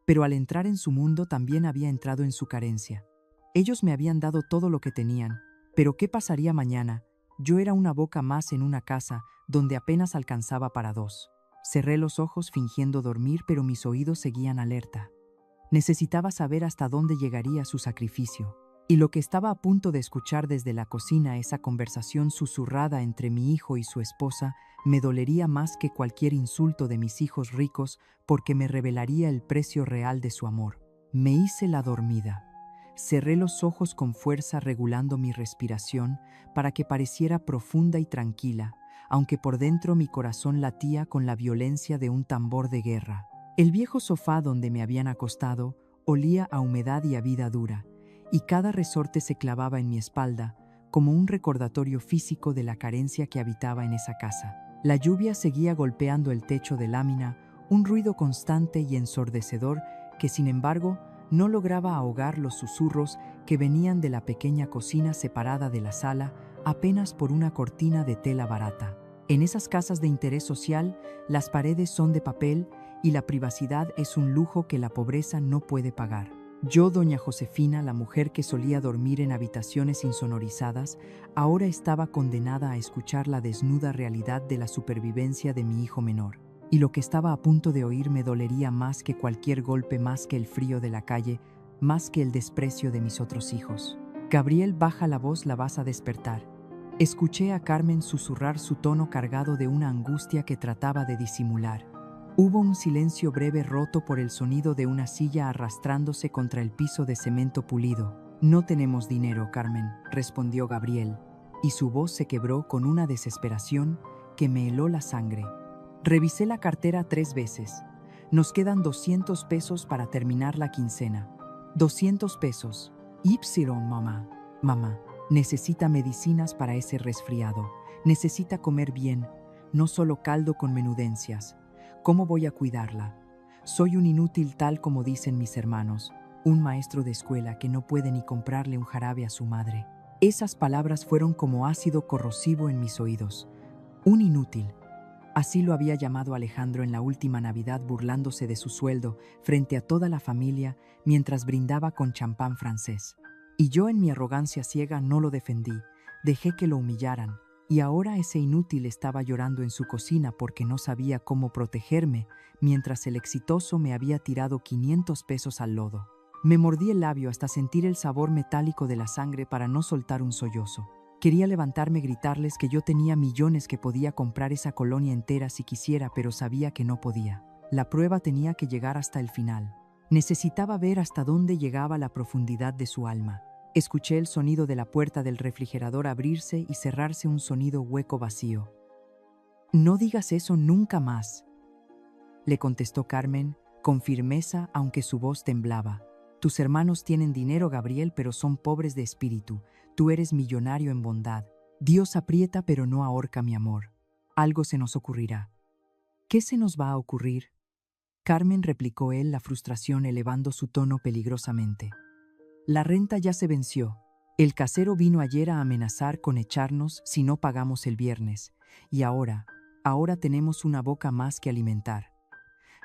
S1: pero al entrar en su mundo también había entrado en su carencia. Ellos me habían dado todo lo que tenían, pero ¿qué pasaría mañana? Yo era una boca más en una casa donde apenas alcanzaba para 2. Cerré los ojos fingiendo dormir, pero mis oídos seguían alerta. Necesitaba saber hasta dónde llegaría su sacrificio. Y lo que estaba a punto de escuchar desde la cocina, esa conversación susurrada entre mi hijo y su esposa, me dolería más que cualquier insulto de mis hijos ricos porque me revelaría el precio real de su amor. Me hice la dormida. Cerré los ojos con fuerza, regulando mi respiración para que pareciera profunda y tranquila, aunque por dentro mi corazón latía con la violencia de un tambor de guerra. El viejo sofá donde me habían acostado olía a humedad y a vida dura, y cada resorte se clavaba en mi espalda como un recordatorio físico de la carencia que habitaba en esa casa. La lluvia seguía golpeando el techo de lámina, un ruido constante y ensordecedor que, sin embargo, no lograba ahogar los susurros que venían de la pequeña cocina separada de la sala apenas por una cortina de tela barata. En esas casas de interés social, las paredes son de papel y la privacidad es un lujo que la pobreza no puede pagar. Yo, doña Josefina, la mujer que solía dormir en habitaciones insonorizadas, ahora estaba condenada a escuchar la desnuda realidad de la supervivencia de mi hijo menor. Y lo que estaba a punto de oír me dolería más que cualquier golpe, más que el frío de la calle, más que el desprecio de mis otros hijos. «Gabriel, baja la voz, la vas a despertar». Escuché a Carmen susurrar, su tono cargado de una angustia que trataba de disimular. Hubo un silencio breve roto por el sonido de una silla arrastrándose contra el piso de cemento pulido. «No tenemos dinero, Carmen», respondió Gabriel, y su voz se quebró con una desesperación que me heló la sangre. Revisé la cartera 3 veces. «Nos quedan 200 pesos para terminar la quincena». 200 pesos. Ypsilon, mamá. Mamá, necesita medicinas para ese resfriado. Necesita comer bien, no solo caldo con menudencias. ¿Cómo voy a cuidarla? Soy un inútil, tal como dicen mis hermanos, un maestro de escuela que no puede ni comprarle un jarabe a su madre». Esas palabras fueron como ácido corrosivo en mis oídos. Un inútil. Así lo había llamado Alejandro en la última Navidad, burlándose de su sueldo frente a toda la familia mientras brindaba con champán francés. Y yo, en mi arrogancia ciega, no lo defendí, dejé que lo humillaran, y ahora ese inútil estaba llorando en su cocina porque no sabía cómo protegerme, mientras el exitoso me había tirado 500 pesos al lodo. Me mordí el labio hasta sentir el sabor metálico de la sangre para no soltar un sollozo. Quería levantarme, gritarles que yo tenía millones, que podía comprar esa colonia entera si quisiera, pero sabía que no podía. La prueba tenía que llegar hasta el final. Necesitaba ver hasta dónde llegaba la profundidad de su alma. Escuché el sonido de la puerta del refrigerador abrirse y cerrarse, un sonido hueco, vacío. «No digas eso nunca más», le contestó Carmen, con firmeza aunque su voz temblaba. Tus hermanos tienen dinero, Gabriel, pero son pobres de espíritu. Tú eres millonario en bondad. Dios aprieta pero no ahorca, mi amor. Algo se nos ocurrirá. ¿Qué se nos va a ocurrir? Carmen, replicó él, la frustración elevando su tono peligrosamente. La renta ya se venció. El casero vino ayer a amenazar con echarnos si no pagamos el viernes. Y ahora tenemos una boca más que alimentar.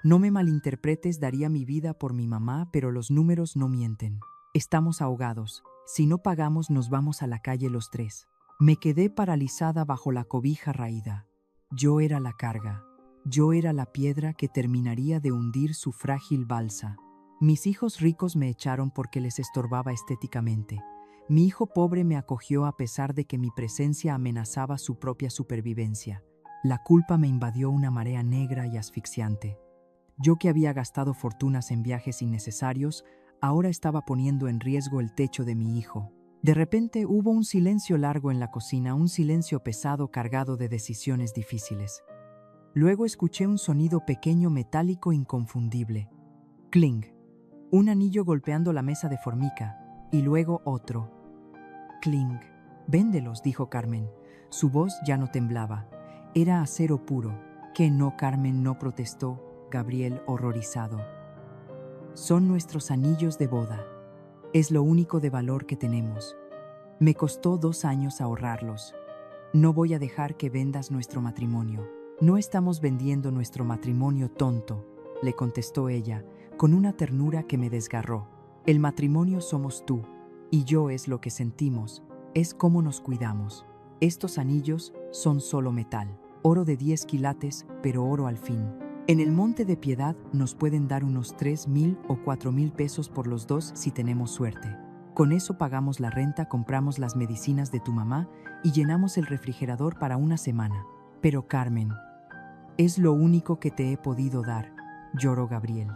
S1: No me malinterpretes, daría mi vida por mi mamá, pero los números no mienten. Estamos ahogados. Si no pagamos, nos vamos a la calle los tres. Me quedé paralizada bajo la cobija raída. Yo era la carga. Yo era la piedra que terminaría de hundir su frágil balsa. Mis hijos ricos me echaron porque les estorbaba estéticamente. Mi hijo pobre me acogió a pesar de que mi presencia amenazaba su propia supervivencia. La culpa me invadió una marea negra y asfixiante. Yo, que había gastado fortunas en viajes innecesarios, ahora estaba poniendo en riesgo el techo de mi hijo. De repente hubo un silencio largo en la cocina, un silencio pesado cargado de decisiones difíciles. Luego escuché un sonido pequeño, metálico, inconfundible. Cling. Un anillo golpeando la mesa de formica, y luego otro. Cling. Véndelos, dijo Carmen. Su voz ya no temblaba. Era acero puro. ¿Qué no, Carmen? No protestó Gabriel, horrorizado. Son nuestros anillos de boda. Es lo único de valor que tenemos. Me costó 2 años ahorrarlos. No voy a dejar que vendas nuestro matrimonio. No estamos vendiendo nuestro matrimonio, tonto, le contestó ella, con una ternura que me desgarró. El matrimonio somos tú y yo, es lo que sentimos, es cómo nos cuidamos. Estos anillos son solo metal, oro de 10 quilates, pero oro al fin. En el Monte de Piedad nos pueden dar unos 3,000 o 4,000 pesos por los dos si tenemos suerte. Con eso pagamos la renta, compramos las medicinas de tu mamá y llenamos el refrigerador para una semana. Pero Carmen, es lo único que te he podido dar, lloró Gabriel.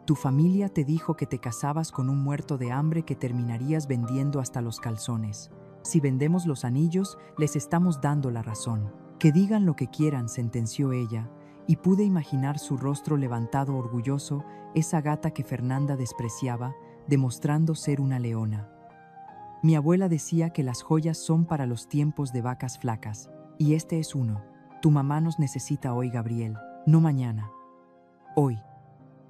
S1: Tu familia te dijo que te casabas con un muerto de hambre, que terminarías vendiendo hasta los calzones. Si vendemos los anillos, les estamos dando la razón. Que digan lo que quieran, sentenció ella, y pude imaginar su rostro levantado orgulloso, esa gata que Fernanda despreciaba, demostrando ser una leona. Mi abuela decía que las joyas son para los tiempos de vacas flacas, y este es uno. Tu mamá nos necesita hoy, Gabriel, no mañana. Hoy.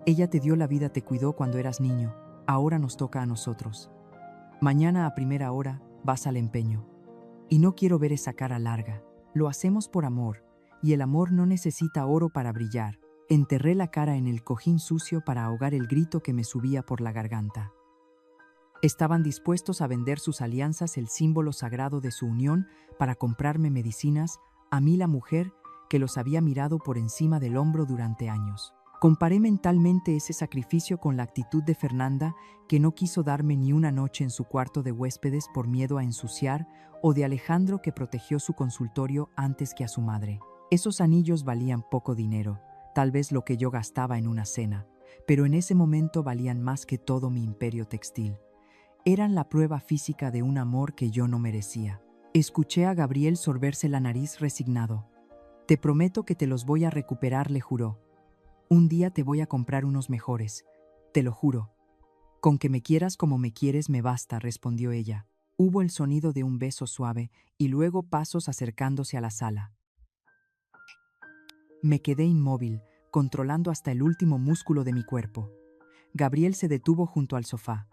S1: Ella te dio la vida, te cuidó cuando eras niño, ahora nos toca a nosotros. Mañana a primera hora vas al empeño. Y no quiero ver esa cara larga. Lo hacemos por amor, y el amor no necesita oro para brillar. Enterré la cara en el cojín sucio para ahogar el grito que me subía por la garganta. Estaban dispuestos a vender sus alianzas, el símbolo sagrado de su unión, para comprarme medicinas, a mí, la mujer que los había mirado por encima del hombro durante años. Comparé mentalmente ese sacrificio con la actitud de Fernanda, que no quiso darme ni una noche en su cuarto de huéspedes por miedo a ensuciar, o de Alejandro, que protegió su consultorio antes que a su madre. Esos anillos valían poco dinero, tal vez lo que yo gastaba en una cena, pero en ese momento valían más que todo mi imperio textil. Eran la prueba física de un amor que yo no merecía. Escuché a Gabriel sorberse la nariz resignado. Te prometo que te los voy a recuperar, le juró. Un día te voy a comprar unos mejores, te lo juro. Con que me quieras como me quieres me basta, respondió ella. Hubo el sonido de un beso suave y luego pasos acercándose a la sala. Me quedé inmóvil, controlando hasta el último músculo de mi cuerpo. Gabriel se detuvo junto al sofá.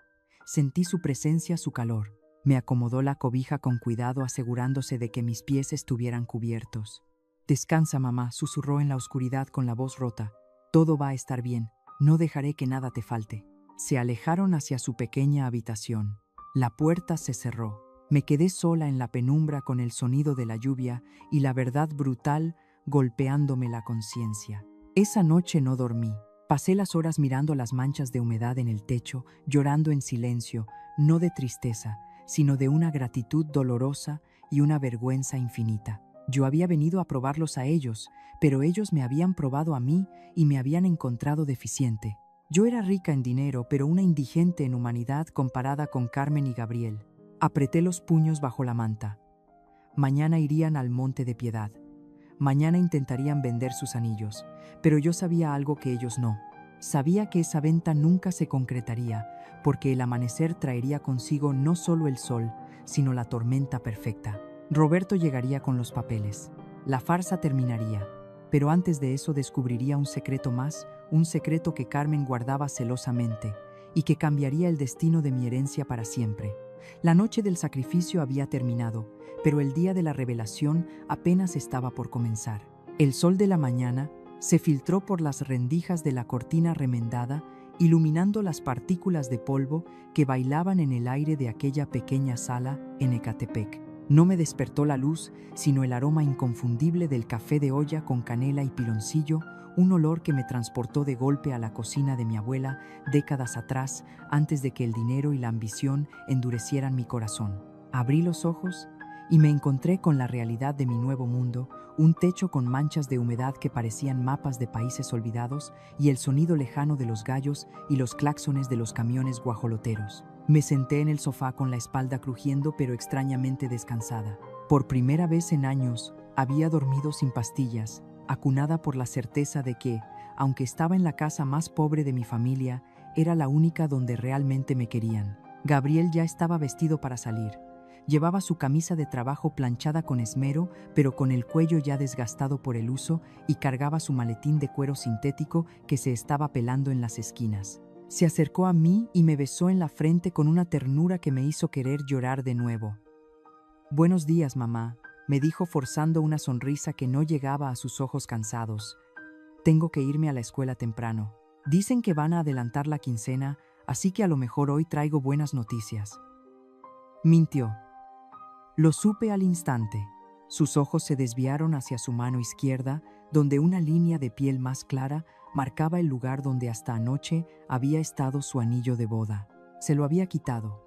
S1: Sentí su presencia, su calor. Me acomodó la cobija con cuidado, asegurándose de que mis pies estuvieran cubiertos. Descansa, mamá, susurró en la oscuridad con la voz rota. Todo va a estar bien, no dejaré que nada te falte. Se alejaron hacia su pequeña habitación. La puerta se cerró. Me quedé sola en la penumbra con el sonido de la lluvia y la verdad brutal golpeándome la conciencia. Esa noche no dormí. Pasé las horas mirando las manchas de humedad en el techo, llorando en silencio, no de tristeza, sino de una gratitud dolorosa y una vergüenza infinita. Yo había venido a probarlos a ellos, pero ellos me habían probado a mí y me habían encontrado deficiente. Yo era rica en dinero, pero una indigente en humanidad comparada con Carmen y Gabriel. Apreté los puños bajo la manta. Mañana irían al Monte de Piedad. Mañana intentarían vender sus anillos, pero yo sabía algo que ellos no. Sabía que esa venta nunca se concretaría, porque el amanecer traería consigo no solo el sol, sino la tormenta perfecta. Roberto llegaría con los papeles. La farsa terminaría, pero antes de eso descubriría un secreto más, un secreto que Carmen guardaba celosamente, y que cambiaría el destino de mi herencia para siempre. La noche del sacrificio había terminado, pero el día de la revelación apenas estaba por comenzar. El sol de la mañana se filtró por las rendijas de la cortina remendada, iluminando las partículas de polvo que bailaban en el aire de aquella pequeña sala en Ecatepec. No me despertó la luz, sino el aroma inconfundible del café de olla con canela y piloncillo, un olor que me transportó de golpe a la cocina de mi abuela décadas atrás, antes de que el dinero y la ambición endurecieran mi corazón. Abrí los ojos y me encontré con la realidad de mi nuevo mundo, un techo con manchas de humedad que parecían mapas de países olvidados y el sonido lejano de los gallos y los claxones de los camiones guajoloteros. Me senté en el sofá con la espalda crujiendo pero extrañamente descansada. Por primera vez en años, había dormido sin pastillas, acunada por la certeza de que, aunque estaba en la casa más pobre de mi familia, era la única donde realmente me querían. Gabriel ya estaba vestido para salir. Llevaba su camisa de trabajo planchada con esmero, pero con el cuello ya desgastado por el uso, y cargaba su maletín de cuero sintético que se estaba pelando en las esquinas. Se acercó a mí y me besó en la frente con una ternura que me hizo querer llorar de nuevo. «Buenos días, mamá», me dijo forzando una sonrisa que no llegaba a sus ojos cansados. «Tengo que irme a la escuela temprano. Dicen que van a adelantar la quincena, así que a lo mejor hoy traigo buenas noticias». Mintió. Lo supe al instante. Sus ojos se desviaron hacia su mano izquierda, donde una línea de piel más clara marcaba el lugar donde hasta anoche había estado su anillo de boda. Se lo había quitado.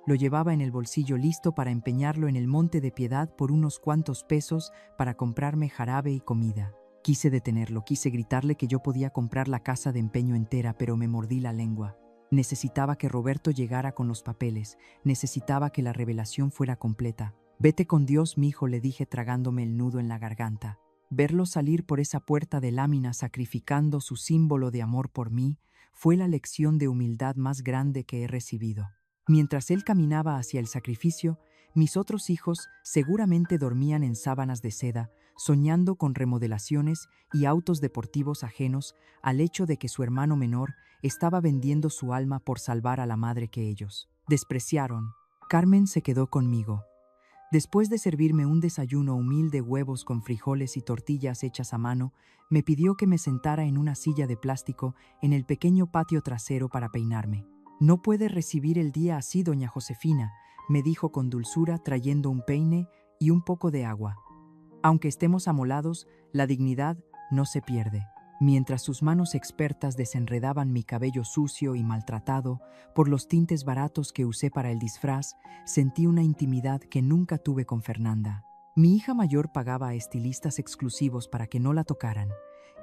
S1: Lo llevaba en el bolsillo listo para empeñarlo en el Monte de Piedad por unos cuantos pesos para comprarme jarabe y comida. Quise detenerlo, quise gritarle que yo podía comprar la casa de empeño entera, pero me mordí la lengua. Necesitaba que Roberto llegara con los papeles, necesitaba que la revelación fuera completa. «Vete con Dios, mijo», le dije tragándome el nudo en la garganta. Verlo salir por esa puerta de lámina sacrificando su símbolo de amor por mí fue la lección de humildad más grande que he recibido. Mientras él caminaba hacia el sacrificio, mis otros hijos seguramente dormían en sábanas de seda, soñando con remodelaciones y autos deportivos ajenos al hecho de que su hermano menor estaba vendiendo su alma por salvar a la madre que ellos despreciaron. Carmen se quedó conmigo. Después de servirme un desayuno humilde, huevos con frijoles y tortillas hechas a mano, me pidió que me sentara en una silla de plástico en el pequeño patio trasero para peinarme. «No puede recibir el día así, doña Josefina», me dijo con dulzura trayendo un peine y un poco de agua. «Aunque estemos amolados, la dignidad no se pierde». Mientras sus manos expertas desenredaban mi cabello sucio y maltratado por los tintes baratos que usé para el disfraz, sentí una intimidad que nunca tuve con Fernanda. Mi hija mayor pagaba a estilistas exclusivos para que no la tocaran,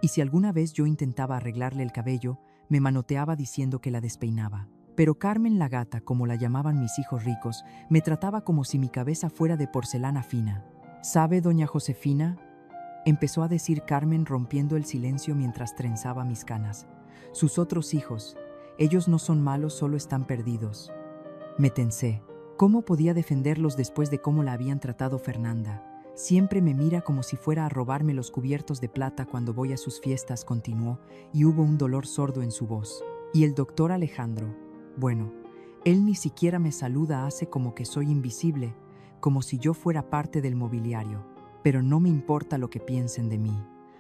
S1: y si alguna vez yo intentaba arreglarle el cabello, me manoteaba diciendo que la despeinaba. Pero Carmen la gata, como la llamaban mis hijos ricos, me trataba como si mi cabeza fuera de porcelana fina. «¿Sabe, doña Josefina?», empezó a decir Carmen rompiendo el silencio mientras trenzaba mis canas. «Sus otros hijos, ellos no son malos, solo están perdidos». Me tensé. ¿Cómo podía defenderlos después de cómo la habían tratado Fernanda? «Siempre me mira como si fuera a robarme los cubiertos de plata cuando voy a sus fiestas», continuó, y hubo un dolor sordo en su voz. «Y el doctor Alejandro, bueno, él ni siquiera me saluda, hace como que soy invisible, como si yo fuera parte del mobiliario. Pero no me importa lo que piensen de mí.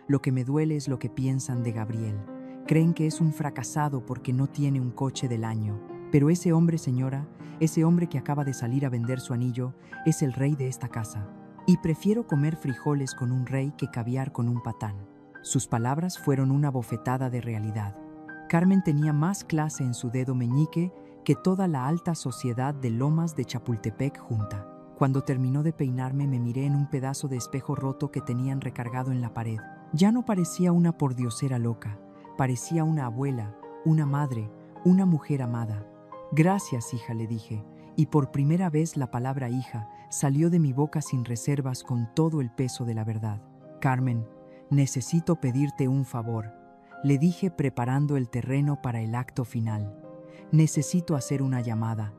S1: Lo que me duele es lo que piensan de Gabriel. Creen que es un fracasado porque no tiene un coche del año. Pero ese hombre, señora, ese hombre que acaba de salir a vender su anillo, es el rey de esta casa. Y prefiero comer frijoles con un rey que caviar con un patán». Sus palabras fueron una bofetada de realidad. Carmen tenía más clase en su dedo meñique que toda la alta sociedad de Lomas de Chapultepec junta. Cuando terminó de peinarme, me miré en un pedazo de espejo roto que tenían recargado en la pared. Ya no parecía una pordiosera loca, parecía una abuela, una madre, una mujer amada. «Gracias, hija», le dije, y por primera vez la palabra hija salió de mi boca sin reservas, con todo el peso de la verdad. «Carmen, necesito pedirte un favor». le dije preparando el terreno para el acto final. Necesito hacer una llamada.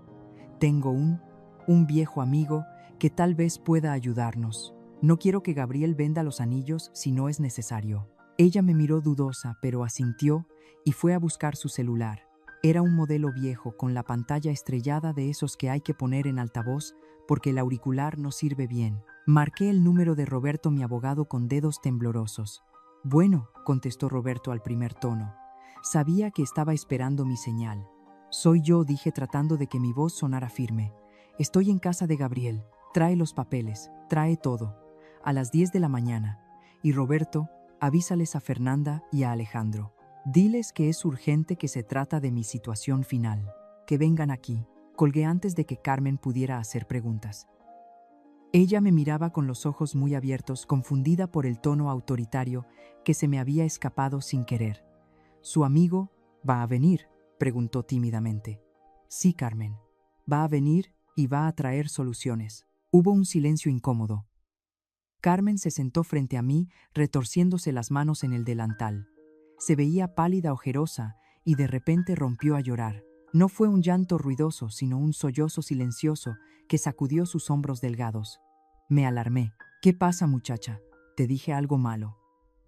S1: Tengo un viejo amigo que tal vez pueda ayudarnos. No quiero que Gabriel venda los anillos si no es necesario. Ella me miró dudosa, pero asintió y fue a buscar su celular. Era un modelo viejo con la pantalla estrellada de esos que hay que poner en altavoz porque el auricular no sirve bien. Marqué el número de Roberto, mi abogado, con dedos temblorosos. Bueno, contestó Roberto al primer tono. Sabía que estaba esperando mi señal. Soy yo, dije tratando de que mi voz sonara firme. Estoy en casa de Gabriel. Trae los papeles, trae todo. A las 10 de la mañana. Y Roberto, avísales a Fernanda y a Alejandro. Diles que es urgente, que se trata de mi situación final. Que vengan aquí. Colgué antes de que Carmen pudiera hacer preguntas. Ella me miraba con los ojos muy abiertos, confundida por el tono autoritario que se me había escapado sin querer. ¿Su amigo va a venir?, preguntó tímidamente. Sí, Carmen. Va a venir y va a traer soluciones. Hubo un silencio incómodo. Carmen se sentó frente a mí, retorciéndose las manos en el delantal. Se veía pálida, ojerosa, y de repente rompió a llorar. No fue un llanto ruidoso, sino un sollozo silencioso que sacudió sus hombros delgados. Me alarmé. ¿Qué pasa, muchacha? ¿Te dije algo malo?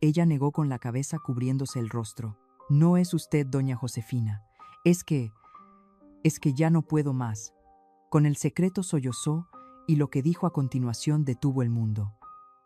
S1: Ella negó con la cabeza, cubriéndose el rostro. No es usted, doña Josefina. Es que ya no puedo más. Con el secreto sollozó y lo que dijo a continuación detuvo el mundo.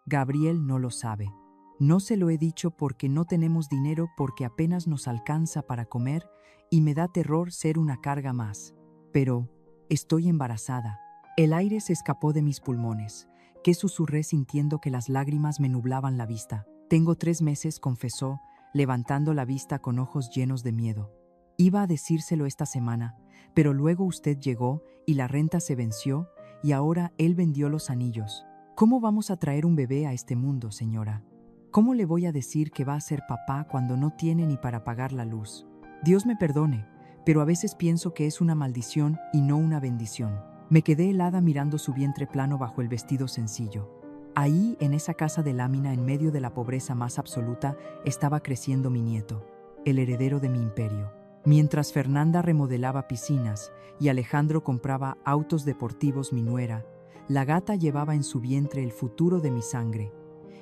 S1: Gabriel no lo sabe. No se lo he dicho porque no tenemos dinero, porque apenas nos alcanza para comer y me da terror ser una carga más. Pero estoy embarazada. El aire se escapó de mis pulmones, que susurré sintiendo que las lágrimas me nublaban la vista. Tengo 3 meses, confesó, levantando la vista con ojos llenos de miedo. Iba a decírselo esta semana, pero luego usted llegó y la renta se venció y ahora él vendió los anillos. ¿Cómo vamos a traer un bebé a este mundo, señora? ¿Cómo le voy a decir que va a ser papá cuando no tiene ni para pagar la luz? Dios me perdone, pero a veces pienso que es una maldición y no una bendición. Me quedé helada mirando su vientre plano bajo el vestido sencillo. Ahí, en esa casa de lámina, en medio de la pobreza más absoluta, estaba creciendo mi nieto, el heredero de mi imperio. Mientras Fernanda remodelaba piscinas y Alejandro compraba autos deportivos, mi nuera, la gata, llevaba en su vientre el futuro de mi sangre,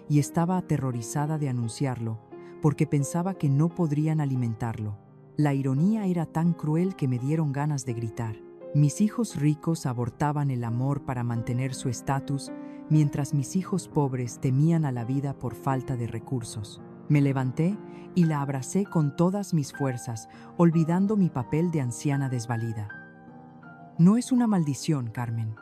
S1: y estaba aterrorizada de anunciarlo, porque pensaba que no podrían alimentarlo. La ironía era tan cruel que me dieron ganas de gritar. Mis hijos ricos abortaban el amor para mantener su estatus, mientras mis hijos pobres temían a la vida por falta de recursos. Me levanté y la abracé con todas mis fuerzas, olvidando mi papel de anciana desvalida. No es una maldición, Carmen,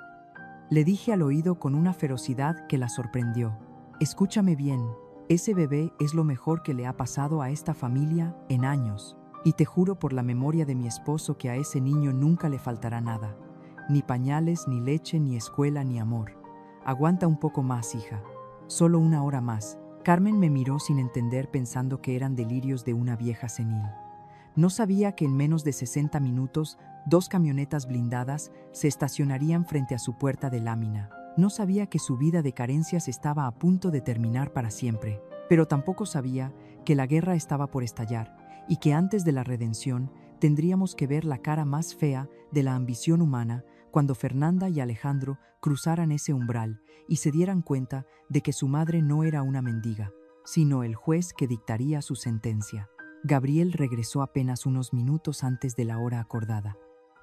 S1: le dije al oído con una ferocidad que la sorprendió. Escúchame bien, ese bebé es lo mejor que le ha pasado a esta familia en años. Y te juro por la memoria de mi esposo que a ese niño nunca le faltará nada. Ni pañales, ni leche, ni escuela, ni amor. Aguanta un poco más, hija. Solo 1 hora más. Carmen me miró sin entender, pensando que eran delirios de una vieja senil. No sabía que en menos de 60 minutos 2 camionetas blindadas se estacionarían frente a su puerta de lámina. No sabía que su vida de carencias estaba a punto de terminar para siempre. Pero tampoco sabía que la guerra estaba por estallar y que antes de la redención tendríamos que ver la cara más fea de la ambición humana cuando Fernanda y Alejandro cruzaran ese umbral y se dieran cuenta de que su madre no era una mendiga, sino el juez que dictaría su sentencia. Gabriel regresó apenas unos minutos antes de la hora acordada.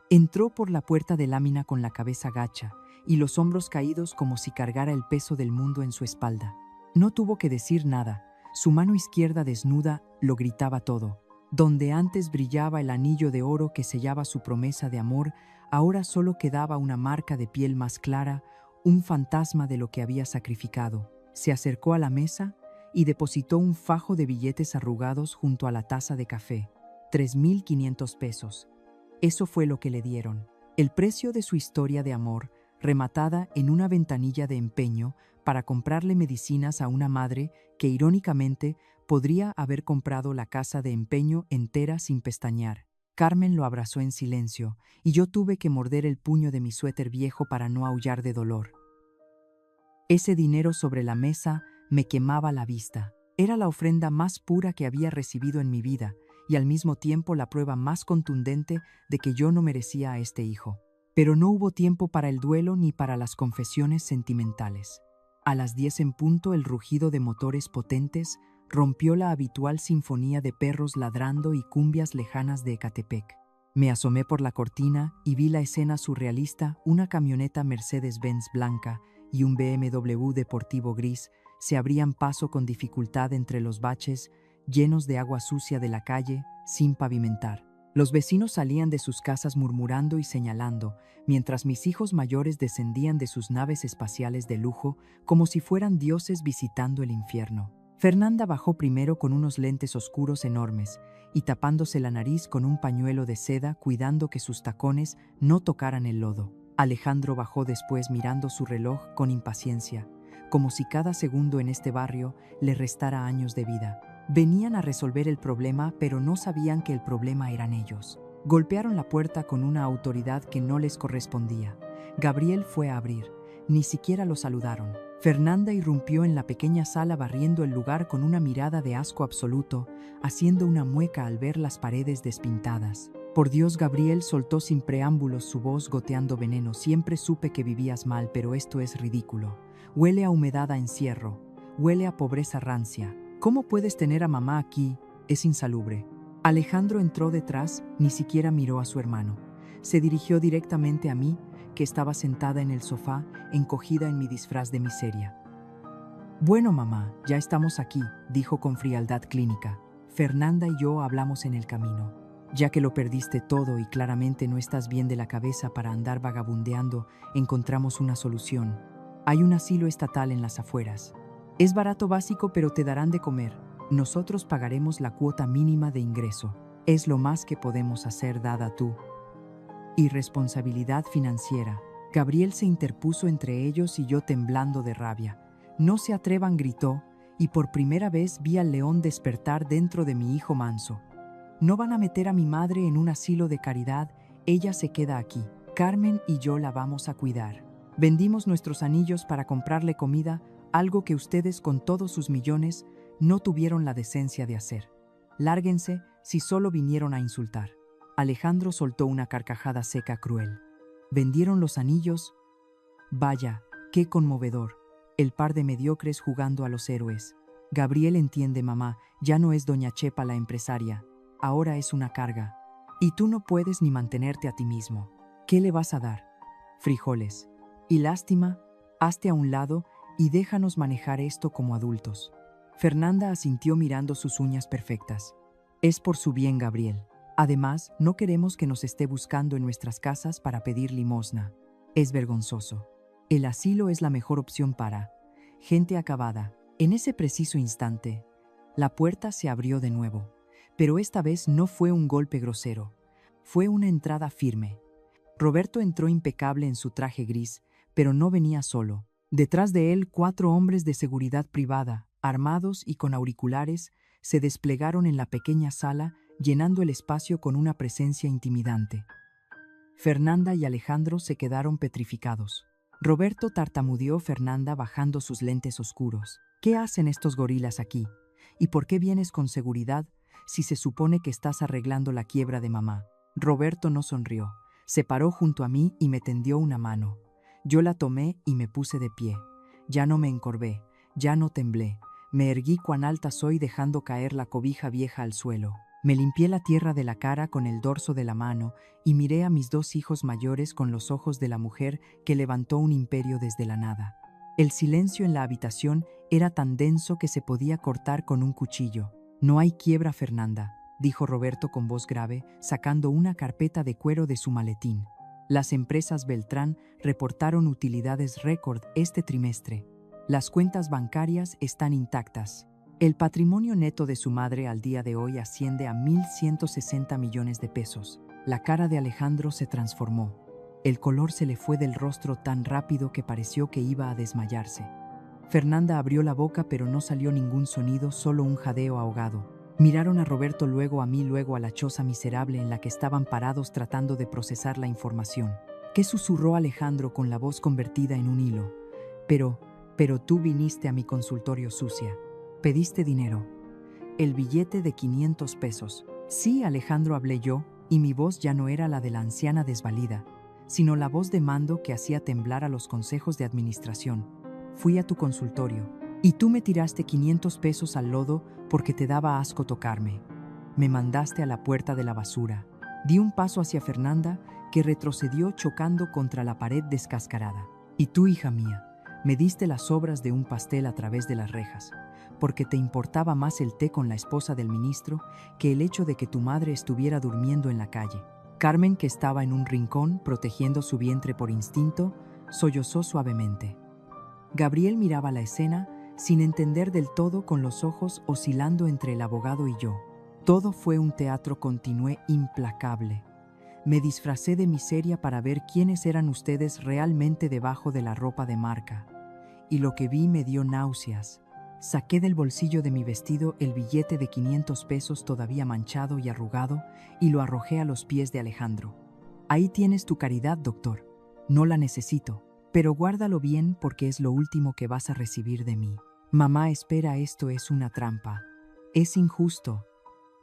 S1: Entró por la puerta de lámina con la cabeza gacha y los hombros caídos, como si cargara el peso del mundo en su espalda. No tuvo que decir nada. Su mano izquierda desnuda lo gritaba todo. Donde antes brillaba el anillo de oro que sellaba su promesa de amor, ahora solo quedaba una marca de piel más clara, un fantasma de lo que había sacrificado. Se acercó a la mesa y depositó un fajo de billetes arrugados junto a la taza de café. 3.500 pesos. Eso fue lo que le dieron. El precio de su historia de amor, rematada en una ventanilla de empeño para comprarle medicinas a una madre que, irónicamente, podría haber comprado la casa de empeño entera sin pestañear. Carmen lo abrazó en silencio y yo tuve que morder el puño de mi suéter viejo para no aullar de dolor. Ese dinero sobre la mesa me quemaba la vista. Era la ofrenda más pura que había recibido en mi vida y al mismo tiempo la prueba más contundente de que yo no merecía a este hijo. Pero no hubo tiempo para el duelo ni para las confesiones sentimentales. A las 10 en punto, el rugido de motores potentes rompió la habitual sinfonía de perros ladrando y cumbias lejanas de Ecatepec. Me asomé por la cortina y vi la escena surrealista: una camioneta Mercedes-Benz blanca y un BMW deportivo gris se abrían paso con dificultad entre los baches llenos de agua sucia de la calle, sin pavimentar. Los vecinos salían de sus casas murmurando y señalando, mientras mis hijos mayores descendían de sus naves espaciales de lujo como si fueran dioses visitando el infierno. Fernanda bajó primero con unos lentes oscuros enormes y tapándose la nariz con un pañuelo de seda, cuidando que sus tacones no tocaran el lodo. Alejandro bajó después, mirando su reloj con impaciencia, como si cada segundo en este barrio le restara años de vida. Venían a resolver el problema, pero no sabían que el problema eran ellos. Golpearon la puerta con una autoridad que no les correspondía. Gabriel fue a abrir. Ni siquiera lo saludaron. Fernanda irrumpió en la pequeña sala barriendo el lugar con una mirada de asco absoluto, haciendo una mueca al ver las paredes despintadas. Por Dios, Gabriel soltó sin preámbulos, su voz goteando veneno. Siempre supe que vivías mal, pero esto es ridículo. Huele a humedad, a encierro. Huele a pobreza rancia. ¿Cómo puedes tener a mamá aquí? Es insalubre. Alejandro entró detrás, ni siquiera miró a su hermano. Se dirigió directamente a mí, que estaba sentada en el sofá, encogida en mi disfraz de miseria. Bueno, mamá, ya estamos aquí, dijo con frialdad clínica. Fernanda y yo hablamos en el camino. Ya que lo perdiste todo y claramente no estás bien de la cabeza para andar vagabundeando, encontramos una solución. Hay un asilo estatal en las afueras. Es barato, básico, pero te darán de comer. Nosotros pagaremos la cuota mínima de ingreso. Es lo más que podemos hacer dada tu irresponsabilidad financiera. Gabriel se interpuso entre ellos y yo, temblando de rabia. No se atrevan, gritó, y por primera vez vi al león despertar dentro de mi hijo manso. No van a meter a mi madre en un asilo de caridad, ella se queda aquí. Carmen y yo la vamos a cuidar. Vendimos nuestros anillos para comprarle comida, algo que ustedes con todos sus millones no tuvieron la decencia de hacer. Lárguense si solo vinieron a insultar. Alejandro soltó una carcajada seca, cruel. ¿Vendieron los anillos? Vaya, qué conmovedor. El par de mediocres jugando a los héroes. Gabriel entiende, mamá, ya no es doña Chepa la empresaria. Ahora es una carga. Y tú no puedes ni mantenerte a ti mismo. ¿Qué le vas a dar? Frijoles. Y lástima, hazte a un lado y déjanos manejar esto como adultos. Fernanda asintió mirando sus uñas perfectas. Es por su bien, Gabriel. Además, no queremos que nos esté buscando en nuestras casas para pedir limosna. Es vergonzoso. El asilo es la mejor opción para gente acabada. En ese preciso instante, la puerta se abrió de nuevo, pero esta vez no fue un golpe grosero. Fue una entrada firme. Roberto entró impecable en su traje gris, pero no venía solo. Detrás de él, 4 hombres de seguridad privada, armados y con auriculares, se desplegaron en la pequeña sala, llenando el espacio con una presencia intimidante. Fernanda y Alejandro se quedaron petrificados. Roberto tartamudeó. Fernanda bajando sus lentes oscuros. ¿Qué hacen estos gorilas aquí? ¿Y por qué vienes con seguridad si se supone que estás arreglando la quiebra de mamá? Roberto no sonrió. Se paró junto a mí y me tendió una mano. Yo la tomé y me puse de pie. Ya no me encorvé, ya no temblé. Me erguí cuán alta soy, dejando caer la cobija vieja al suelo. Me limpié la tierra de la cara con el dorso de la mano y miré a mis 2 hijos mayores con los ojos de la mujer que levantó un imperio desde la nada. El silencio en la habitación era tan denso que se podía cortar con un cuchillo. No hay quiebra, Fernanda, dijo Roberto con voz grave, sacando una carpeta de cuero de su maletín. Las empresas Beltrán reportaron utilidades récord este trimestre. Las cuentas bancarias están intactas. El patrimonio neto de su madre al día de hoy asciende a 1.160 millones de pesos. La cara de Alejandro se transformó. El color se le fue del rostro tan rápido que pareció que iba a desmayarse. Fernanda abrió la boca, pero no salió ningún sonido, solo un jadeo ahogado. Miraron a Roberto, luego a mí, luego a la choza miserable en la que estaban parados tratando de procesar la información. ¿Qué? Susurró Alejandro con la voz convertida en un hilo. Pero tú viniste a mi consultorio sucia. Pediste dinero. El billete de 500 pesos. Sí, Alejandro, hablé yo, y mi voz ya no era la de la anciana desvalida, sino la voz de mando que hacía temblar a los consejos de administración. Fui a tu consultorio, y tú me tiraste 500 pesos al lodo porque te daba asco tocarme. Me mandaste a la puerta de la basura. Di un paso hacia Fernanda, que retrocedió chocando contra la pared descascarada. Y tú, hija mía, me diste las sobras de un pastel a través de las rejas, porque te importaba más el té con la esposa del ministro que el hecho de que tu madre estuviera durmiendo en la calle. Carmen, que estaba en un rincón protegiendo su vientre por instinto, sollozó suavemente. Gabriel miraba la escena sin entender del todo, con los ojos oscilando entre el abogado y yo. Todo fue un teatro, continué implacable. Me disfracé de miseria para ver quiénes eran ustedes realmente debajo de la ropa de marca. Y lo que vi me dio náuseas. Saqué del bolsillo de mi vestido el billete de 500 pesos todavía manchado y arrugado y lo arrojé a los pies de Alejandro. Ahí tienes tu caridad, doctor. No la necesito, pero guárdalo bien porque es lo último que vas a recibir de mí. Mamá, espera, esto es una trampa. Es injusto,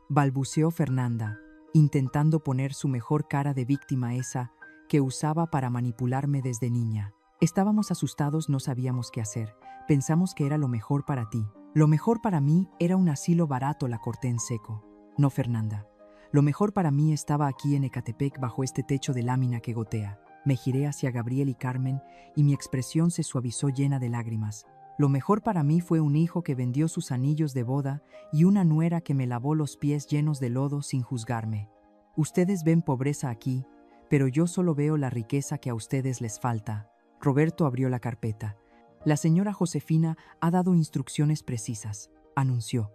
S1: balbuceó Fernanda, intentando poner su mejor cara de víctima, esa que usaba para manipularme desde niña. Estábamos asustados, no sabíamos qué hacer. Pensamos que era lo mejor para ti. Lo mejor para mí era un asilo barato, la corté en seco. No, Fernanda. Lo mejor para mí estaba aquí en Ecatepec, bajo este techo de lámina que gotea. Me giré hacia Gabriel y Carmen y mi expresión se suavizó llena de lágrimas. Lo mejor para mí fue un hijo que vendió sus anillos de boda y una nuera que me lavó los pies llenos de lodo sin juzgarme. Ustedes ven pobreza aquí, pero yo solo veo la riqueza que a ustedes les falta. Roberto abrió la carpeta. La señora Josefina ha dado instrucciones precisas, anunció.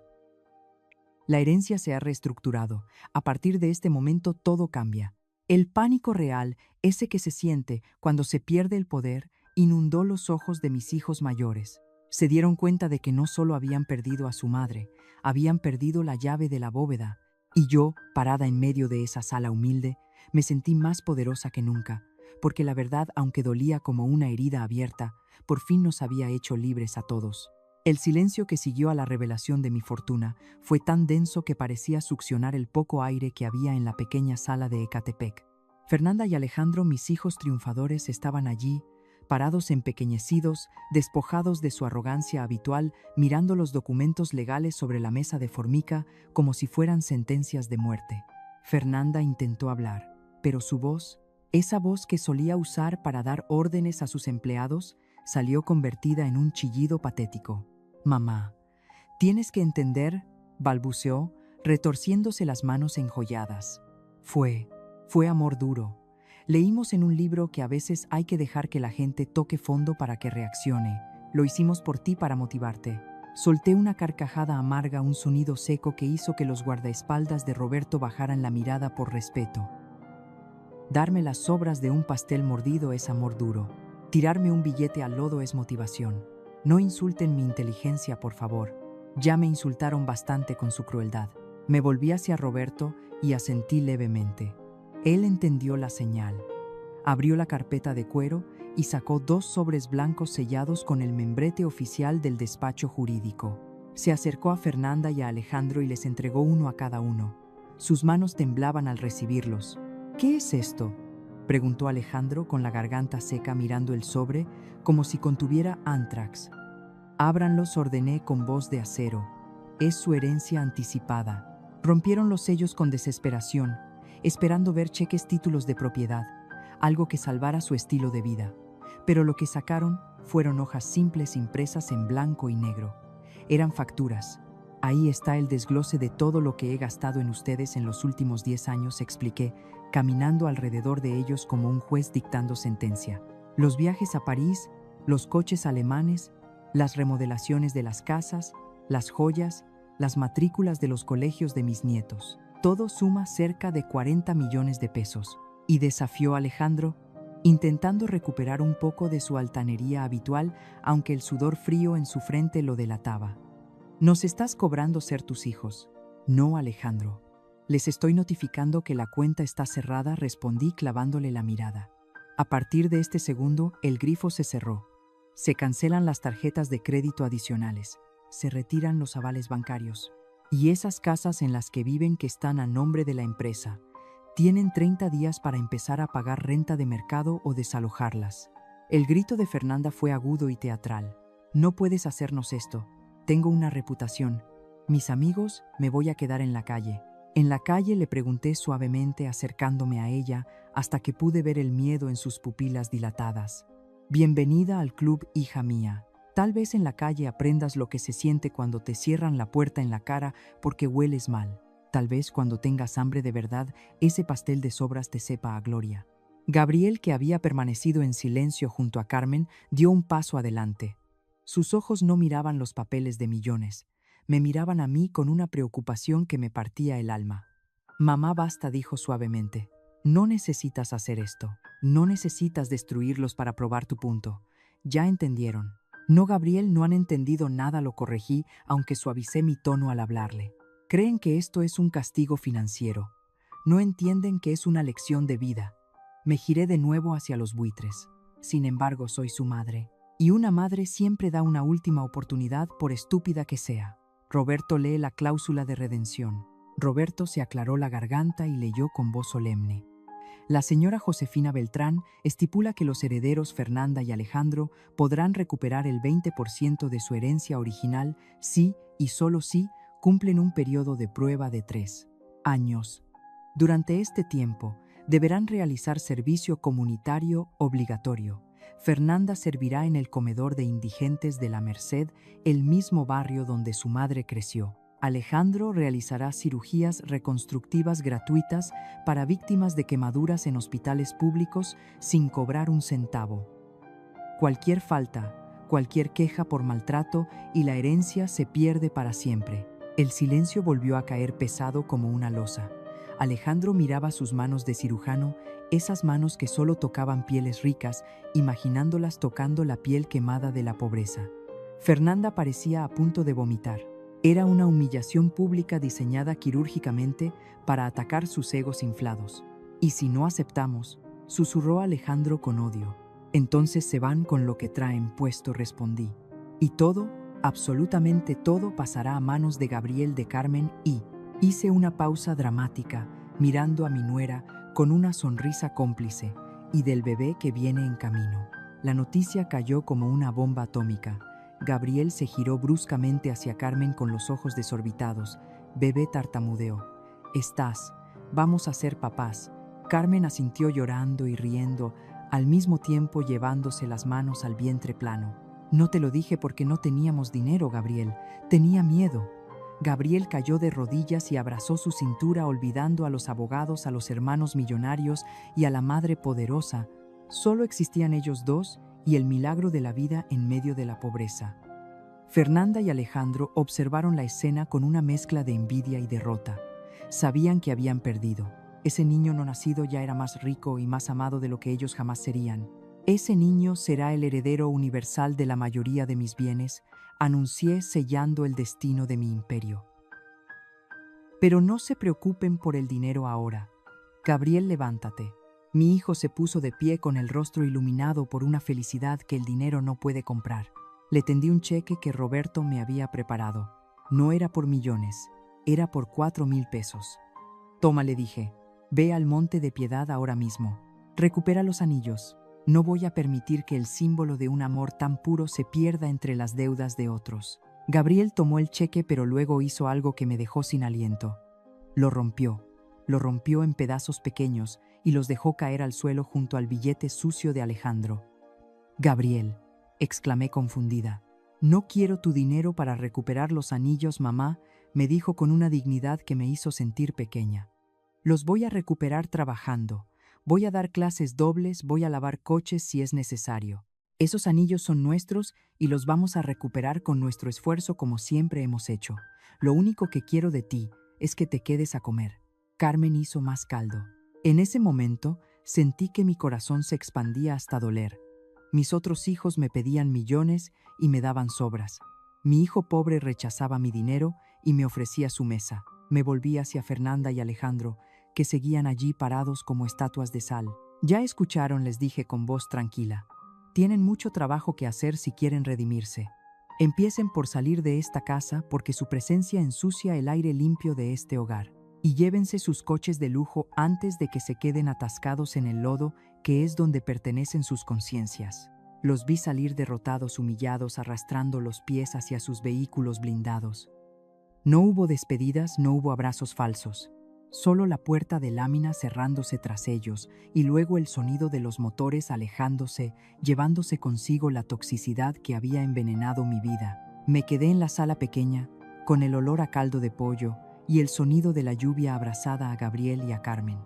S1: La herencia se ha reestructurado. A partir de este momento todo cambia. El pánico real, ese que se siente cuando se pierde el poder, inundó los ojos de mis hijos mayores. Se dieron cuenta de que no solo habían perdido a su madre, habían perdido la llave de la bóveda, y yo, parada en medio de esa sala humilde, me sentí más poderosa que nunca, porque la verdad, aunque dolía como una herida abierta, por fin nos había hecho libres a todos. El silencio que siguió a la revelación de mi fortuna fue tan denso que parecía succionar el poco aire que había en la pequeña sala de Ecatepec. Fernanda y Alejandro, mis hijos triunfadores, estaban allí, parados empequeñecidos, despojados de su arrogancia habitual, mirando los documentos legales sobre la mesa de formica como si fueran sentencias de muerte. Fernanda intentó hablar, pero su voz, esa voz que solía usar para dar órdenes a sus empleados, salió convertida en un chillido patético. «Mamá, tienes que entender», balbuceó, retorciéndose las manos enjolladas. Fue amor duro. Leímos en un libro que a veces hay que dejar que la gente toque fondo para que reaccione. Lo hicimos por ti, para motivarte. Solté una carcajada amarga, un sonido seco que hizo que los guardaespaldas de Roberto bajaran la mirada por respeto. Darme las sobras de un pastel mordido es amor duro. Tirarme un billete al lodo es motivación. No insulten mi inteligencia, por favor. Ya me insultaron bastante con su crueldad. Me volví hacia Roberto y asentí levemente. Él entendió la señal. Abrió la carpeta de cuero y sacó 2 sobres blancos sellados con el membrete oficial del despacho jurídico. Se acercó a Fernanda y a Alejandro y les entregó uno a cada uno. Sus manos temblaban al recibirlos. «¿Qué es esto?», preguntó Alejandro con la garganta seca, mirando el sobre como si contuviera antrax. «Ábranlos», ordené con voz de acero. «Es su herencia anticipada». Rompieron los sellos con desesperación, esperando ver cheques, títulos de propiedad, algo que salvara su estilo de vida. Pero lo que sacaron fueron hojas simples impresas en blanco y negro. Eran facturas. «Ahí está el desglose de todo lo que he gastado en ustedes en los últimos 10 años», expliqué, caminando alrededor de ellos como un juez dictando sentencia. Los viajes a París, los coches alemanes, las remodelaciones de las casas, las joyas, las matrículas de los colegios de mis nietos. Todo suma cerca de 40 millones de pesos. Y desafió a Alejandro, intentando recuperar un poco de su altanería habitual, aunque el sudor frío en su frente lo delataba. «Nos estás cobrando ser tus hijos». «No, Alejandro. Les estoy notificando que la cuenta está cerrada», respondí clavándole la mirada. A partir de este segundo, el grifo se cerró. Se cancelan las tarjetas de crédito adicionales. se retiran los avales bancarios. Y esas casas en las que viven que están a nombre de la empresa, tienen 30 días para empezar a pagar renta de mercado o desalojarlas. El grito de Fernanda fue agudo y teatral. No puedes hacernos esto. Tengo una reputación. Mis amigos, me voy a quedar en la calle. En la calle, le pregunté suavemente acercándome a ella hasta que pude ver el miedo en sus pupilas dilatadas. Bienvenida al club, hija mía. Tal vez en la calle aprendas lo que se siente cuando te cierran la puerta en la cara porque hueles mal. Tal vez cuando tengas hambre de verdad, ese pastel de sobras te sepa a gloria. Gabriel, que había permanecido en silencio junto a Carmen, dio un paso adelante. Sus ojos no miraban los papeles de millones. Me miraban a mí con una preocupación que me partía el alma. Mamá, basta, dijo suavemente. No necesitas hacer esto. No necesitas destruirlos para probar tu punto. Ya entendieron. No, Gabriel, no han entendido nada, lo corregí, aunque suavicé mi tono al hablarle. Creen que esto es un castigo financiero. No entienden que es una lección de vida. Me giré de nuevo hacia los buitres. Sin embargo, soy su madre. Y una madre siempre da una última oportunidad, por estúpida que sea. Roberto, lee la cláusula de redención. Roberto se aclaró la garganta y leyó con voz solemne. La señora Josefina Beltrán estipula que los herederos Fernanda y Alejandro podrán recuperar el 20% de su herencia original si, y solo si, cumplen un periodo de prueba de 3 años. Durante este tiempo, deberán realizar servicio comunitario obligatorio. Fernanda servirá en el comedor de indigentes de La Merced, el mismo barrio donde su madre creció. Alejandro realizará cirugías reconstructivas gratuitas para víctimas de quemaduras en hospitales públicos sin cobrar un centavo. Cualquier falta, cualquier queja por maltrato y la herencia se pierde para siempre. El silencio volvió a caer pesado como una losa. Alejandro miraba sus manos de cirujano, esas manos que solo tocaban pieles ricas, imaginándolas tocando la piel quemada de la pobreza. Fernanda parecía a punto de vomitar. Era una humillación pública diseñada quirúrgicamente para atacar sus egos inflados. «Y si no aceptamos», susurró Alejandro con odio. «Entonces se van con lo que traen puesto», respondí. «Y todo, absolutamente todo, pasará a manos de Gabriel, de Carmen y...». Hice una pausa dramática, mirando a mi nuera con una sonrisa cómplice, «y del bebé que viene en camino». La noticia cayó como una bomba atómica. Gabriel se giró bruscamente hacia Carmen con los ojos desorbitados. «Bebé», tartamudeó. «Vamos a ser papás». Carmen asintió llorando y riendo, al mismo tiempo llevándose las manos al vientre plano. «No te lo dije porque no teníamos dinero, Gabriel. Tenía miedo». Gabriel cayó de rodillas y abrazó su cintura, olvidando a los abogados, a los hermanos millonarios y a la madre poderosa. Solo existían ellos dos y el milagro de la vida en medio de la pobreza. Fernanda y Alejandro observaron la escena con una mezcla de envidia y derrota. Sabían que habían perdido. Ese niño no nacido ya era más rico y más amado de lo que ellos jamás serían. «Ese niño será el heredero universal de la mayoría de mis bienes», anuncié, sellando el destino de mi imperio. «Pero no se preocupen por el dinero ahora. Gabriel, levántate». Mi hijo se puso de pie con el rostro iluminado por una felicidad que el dinero no puede comprar. Le tendí un cheque que Roberto me había preparado. No era por millones, era por 4,000 pesos. «Toma», le dije, «ve al Monte de Piedad ahora mismo. Recupera los anillos. No voy a permitir que el símbolo de un amor tan puro se pierda entre las deudas de otros». Gabriel tomó el cheque, pero luego hizo algo que me dejó sin aliento. Lo rompió en pedazos pequeños y los dejó caer al suelo junto al billete sucio de Alejandro. «Gabriel», exclamé confundida. «No quiero tu dinero para recuperar los anillos, mamá», me dijo con una dignidad que me hizo sentir pequeña. «Los voy a recuperar trabajando. Voy a dar clases dobles, voy a lavar coches si es necesario. Esos anillos son nuestros y los vamos a recuperar con nuestro esfuerzo como siempre hemos hecho. Lo único que quiero de ti es que te quedes a comer». Carmen hizo más caldo. En ese momento sentí que mi corazón se expandía hasta doler. Mis otros hijos me pedían millones y me daban sobras. Mi hijo pobre rechazaba mi dinero y me ofrecía su mesa. Me volví hacia Fernanda y Alejandro, que seguían allí parados como estatuas de sal. «Ya escucharon», les dije con voz tranquila. «Tienen mucho trabajo que hacer si quieren redimirse. Empiecen por salir de esta casa porque su presencia ensucia el aire limpio de este hogar. Y llévense sus coches de lujo antes de que se queden atascados en el lodo, que es donde pertenecen sus conciencias. Los vi salir derrotados, humillados, arrastrando los pies hacia sus vehículos blindados. No hubo despedidas, no hubo abrazos falsos. Solo la puerta de lámina cerrándose tras ellos y luego el sonido de los motores alejándose, llevándose consigo la toxicidad que había envenenado mi vida. Me quedé en la sala pequeña, con el olor a caldo de pollo y el sonido de la lluvia abrazada a Gabriel y a Carmen.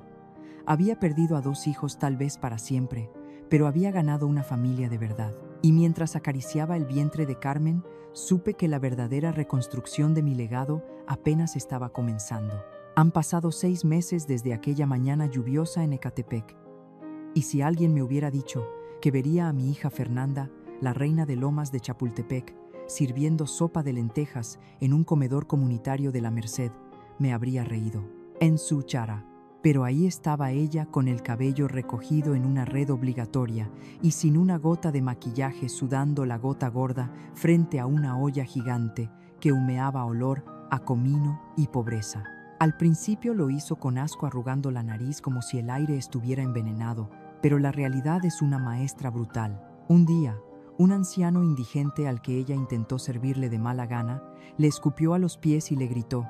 S1: Había perdido a 2 hijos tal vez para siempre, pero había ganado una familia de verdad. Y mientras acariciaba el vientre de Carmen, supe que la verdadera reconstrucción de mi legado apenas estaba comenzando. Han pasado 6 meses desde aquella mañana lluviosa en Ecatepec. Y si alguien me hubiera dicho que vería a mi hija Fernanda, la reina de Lomas de Chapultepec, sirviendo sopa de lentejas en un comedor comunitario de la Merced, me habría reído. En su chara. Pero ahí estaba ella con el cabello recogido en una red obligatoria y sin una gota de maquillaje, sudando la gota gorda frente a una olla gigante que humeaba olor a comino y pobreza. Al principio lo hizo con asco, arrugando la nariz como si el aire estuviera envenenado, pero la realidad es una maestra brutal. Un día, un anciano indigente al que ella intentó servirle de mala gana, le escupió a los pies y le gritó: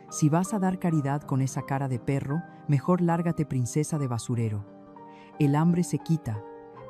S1: «Si vas a dar caridad con esa cara de perro, mejor lárgate, princesa de basurero. El hambre se quita,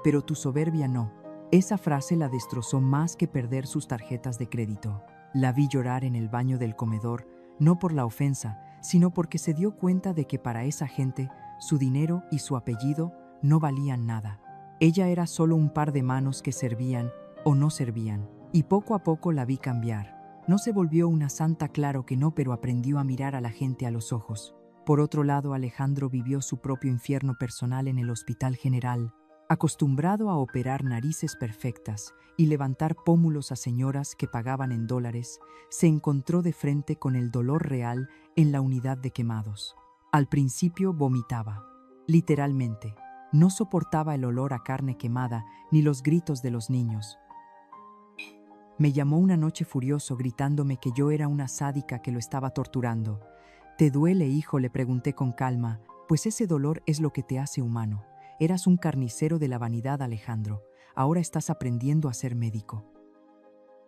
S1: pero tu soberbia no». Esa frase la destrozó más que perder sus tarjetas de crédito. La vi llorar en el baño del comedor, no por la ofensa, sino porque se dio cuenta de que para esa gente, su dinero y su apellido no valían nada. Ella era solo un par de manos que servían o no servían, y poco a poco la vi cambiar. No se volvió una santa, claro que no, pero aprendió a mirar a la gente a los ojos. Por otro lado, Alejandro vivió su propio infierno personal en el Hospital General. Acostumbrado a operar narices perfectas y levantar pómulos a señoras que pagaban en dólares, se encontró de frente con el dolor real en la unidad de quemados. Al principio vomitaba, literalmente. No soportaba el olor a carne quemada ni los gritos de los niños. Me llamó una noche furioso gritándome que yo era una sádica que lo estaba torturando. «¿Te duele, hijo?», le pregunté con calma, «pues ese dolor es lo que te hace humano. Eras un carnicero de la vanidad, Alejandro. Ahora estás aprendiendo a ser médico».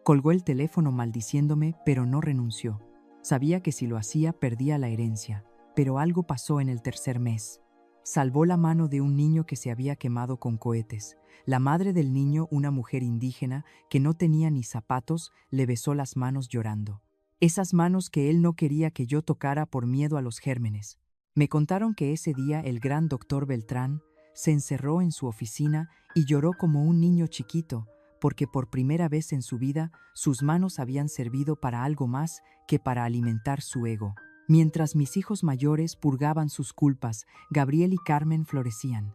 S1: Colgó el teléfono maldiciéndome, pero no renunció. Sabía que si lo hacía perdía la herencia, pero algo pasó en el 3er mes. Salvó la mano de un niño que se había quemado con cohetes. La madre del niño, una mujer indígena que no tenía ni zapatos, le besó las manos llorando. Esas manos que él no quería que yo tocara por miedo a los gérmenes. Me contaron que ese día el gran doctor Beltrán se encerró en su oficina y lloró como un niño chiquito, porque por primera vez en su vida sus manos habían servido para algo más que para alimentar su ego. Mientras mis hijos mayores purgaban sus culpas, Gabriel y Carmen florecían.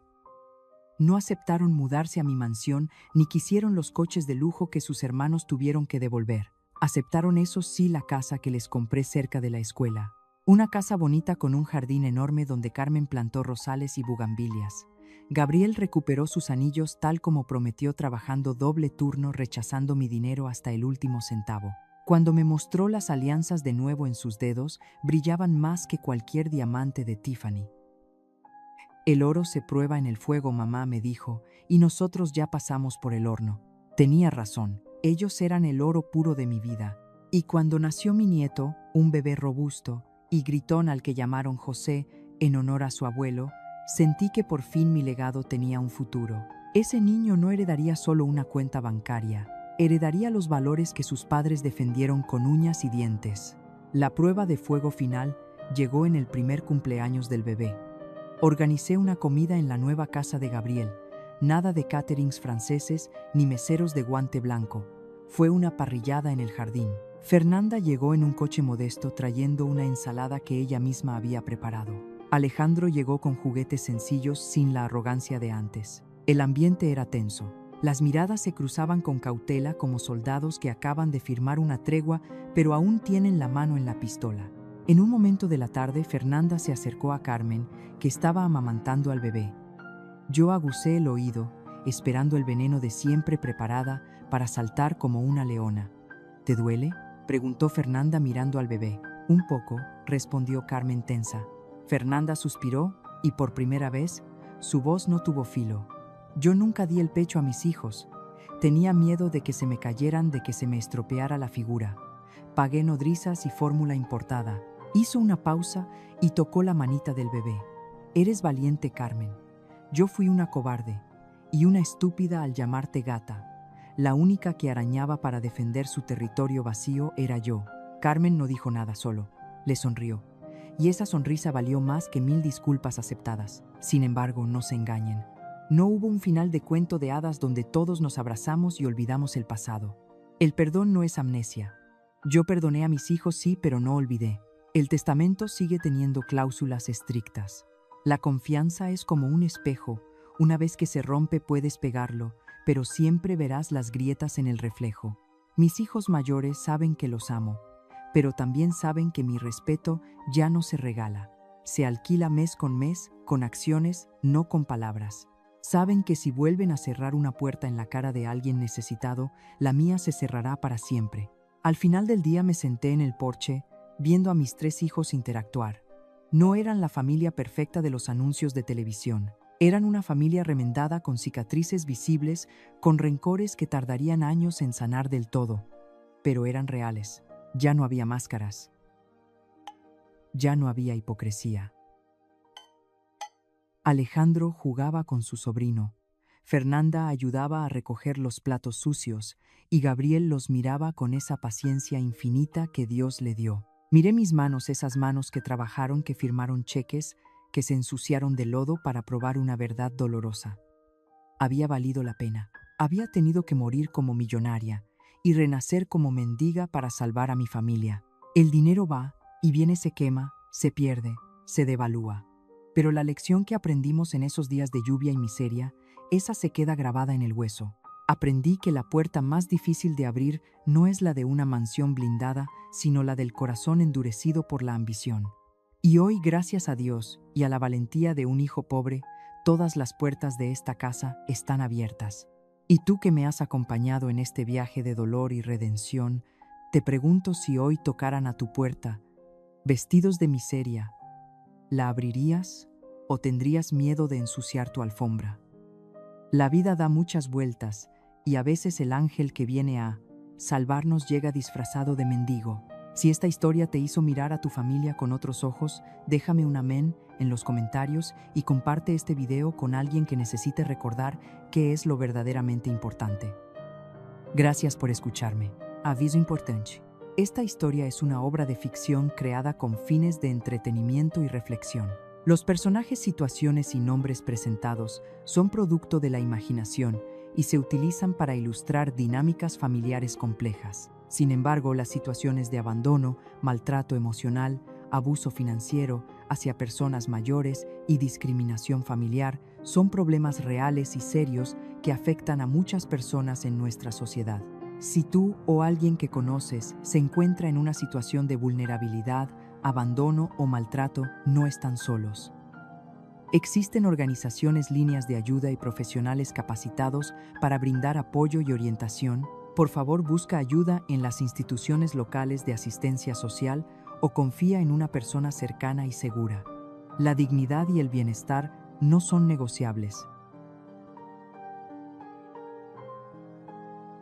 S1: No aceptaron mudarse a mi mansión ni quisieron los coches de lujo que sus hermanos tuvieron que devolver. Aceptaron, eso sí, la casa que les compré cerca de la escuela. Una casa bonita con un jardín enorme donde Carmen plantó rosales y bugambilias. Gabriel recuperó sus anillos tal como prometió, trabajando doble turno, rechazando mi dinero hasta el último centavo. Cuando me mostró las alianzas de nuevo en sus dedos, brillaban más que cualquier diamante de Tiffany. «El oro se prueba en el fuego, mamá», me dijo, «y nosotros ya pasamos por el horno». Tenía razón, ellos eran el oro puro de mi vida. Y cuando nació mi nieto, un bebé robusto y gritón al que llamaron José en honor a su abuelo, sentí que por fin mi legado tenía un futuro. Ese niño no heredaría solo una cuenta bancaria, heredaría los valores que sus padres defendieron con uñas y dientes. La prueba de fuego final llegó en el primer cumpleaños del bebé. Organicé una comida en la nueva casa de Gabriel. Nada de caterings franceses ni meseros de guante blanco. Fue una parrillada en el jardín. Fernanda llegó en un coche modesto trayendo una ensalada que ella misma había preparado. Alejandro llegó con juguetes sencillos, sin la arrogancia de antes. El ambiente era tenso. Las miradas se cruzaban con cautela, como soldados que acaban de firmar una tregua, pero aún tienen la mano en la pistola. En un momento de la tarde, Fernanda se acercó a Carmen, que estaba amamantando al bebé. Yo aguzé el oído, esperando el veneno de siempre, preparada para saltar como una leona. ¿Te duele?, preguntó Fernanda mirando al bebé. Un poco, respondió Carmen tensa. Fernanda suspiró y por primera vez, su voz no tuvo filo. Yo nunca di el pecho a mis hijos. Tenía miedo de que se me cayeran, de que se me estropeara la figura. Pagué nodrizas y fórmula importada. Hizo una pausa y tocó la manita del bebé. Eres valiente, Carmen. Yo fui una cobarde y una estúpida al llamarte gata. La única que arañaba para defender su territorio vacío era yo. Carmen no dijo nada, solo le sonrió. Y esa sonrisa valió más que 1000 disculpas aceptadas. Sin embargo, no se engañen. No hubo un final de cuento de hadas donde todos nos abrazamos y olvidamos el pasado. El perdón no es amnesia. Yo perdoné a mis hijos, sí, pero no olvidé. El testamento sigue teniendo cláusulas estrictas. La confianza es como un espejo. Una vez que se rompe puedes pegarlo, pero siempre verás las grietas en el reflejo. Mis hijos mayores saben que los amo, pero también saben que mi respeto ya no se regala. Se alquila mes, con acciones, no con palabras. Saben que si vuelven a cerrar una puerta en la cara de alguien necesitado, la mía se cerrará para siempre. Al final del día me senté en el porche, viendo a mis 3 hijos interactuar. No eran la familia perfecta de los anuncios de televisión. Eran una familia remendada, con cicatrices visibles, con rencores que tardarían años en sanar del todo. Pero eran reales. Ya no había máscaras. Ya no había hipocresía. Alejandro jugaba con su sobrino. Fernanda ayudaba a recoger los platos sucios y Gabriel los miraba con esa paciencia infinita que Dios le dio. Miré mis manos, esas manos que trabajaron, que firmaron cheques, que se ensuciaron de lodo para probar una verdad dolorosa. Había valido la pena. Había tenido que morir como millonaria y renacer como mendiga para salvar a mi familia. El dinero va y viene, se quema, se pierde, se devalúa. Pero la lección que aprendimos en esos días de lluvia y miseria, esa se queda grabada en el hueso. Aprendí que la puerta más difícil de abrir no es la de una mansión blindada, sino la del corazón endurecido por la ambición. Y hoy, gracias a Dios y a la valentía de un hijo pobre, todas las puertas de esta casa están abiertas. Y tú que me has acompañado en este viaje de dolor y redención, te pregunto si hoy tocaran a tu puerta, vestidos de miseria, ¿la abrirías o tendrías miedo de ensuciar tu alfombra? La vida da muchas vueltas y a veces el ángel que viene a salvarnos llega disfrazado de mendigo. Si esta historia te hizo mirar a tu familia con otros ojos, déjame un amén en los comentarios y comparte este video con alguien que necesite recordar qué es lo verdaderamente importante. Gracias por escucharme. Aviso importante. Esta historia es una obra de ficción creada con fines de entretenimiento y reflexión. Los personajes, situaciones y nombres presentados son producto de la imaginación y se utilizan para ilustrar dinámicas familiares complejas. Sin embargo, las situaciones de abandono, maltrato emocional, abuso financiero hacia personas mayores y discriminación familiar son problemas reales y serios que afectan a muchas personas en nuestra sociedad. Si tú o alguien que conoces se encuentra en una situación de vulnerabilidad, abandono o maltrato, no están solos. Existen organizaciones, líneas de ayuda y profesionales capacitados para brindar apoyo y orientación. Por favor, busca ayuda en las instituciones locales de asistencia social o confía en una persona cercana y segura. La dignidad y el bienestar no son negociables.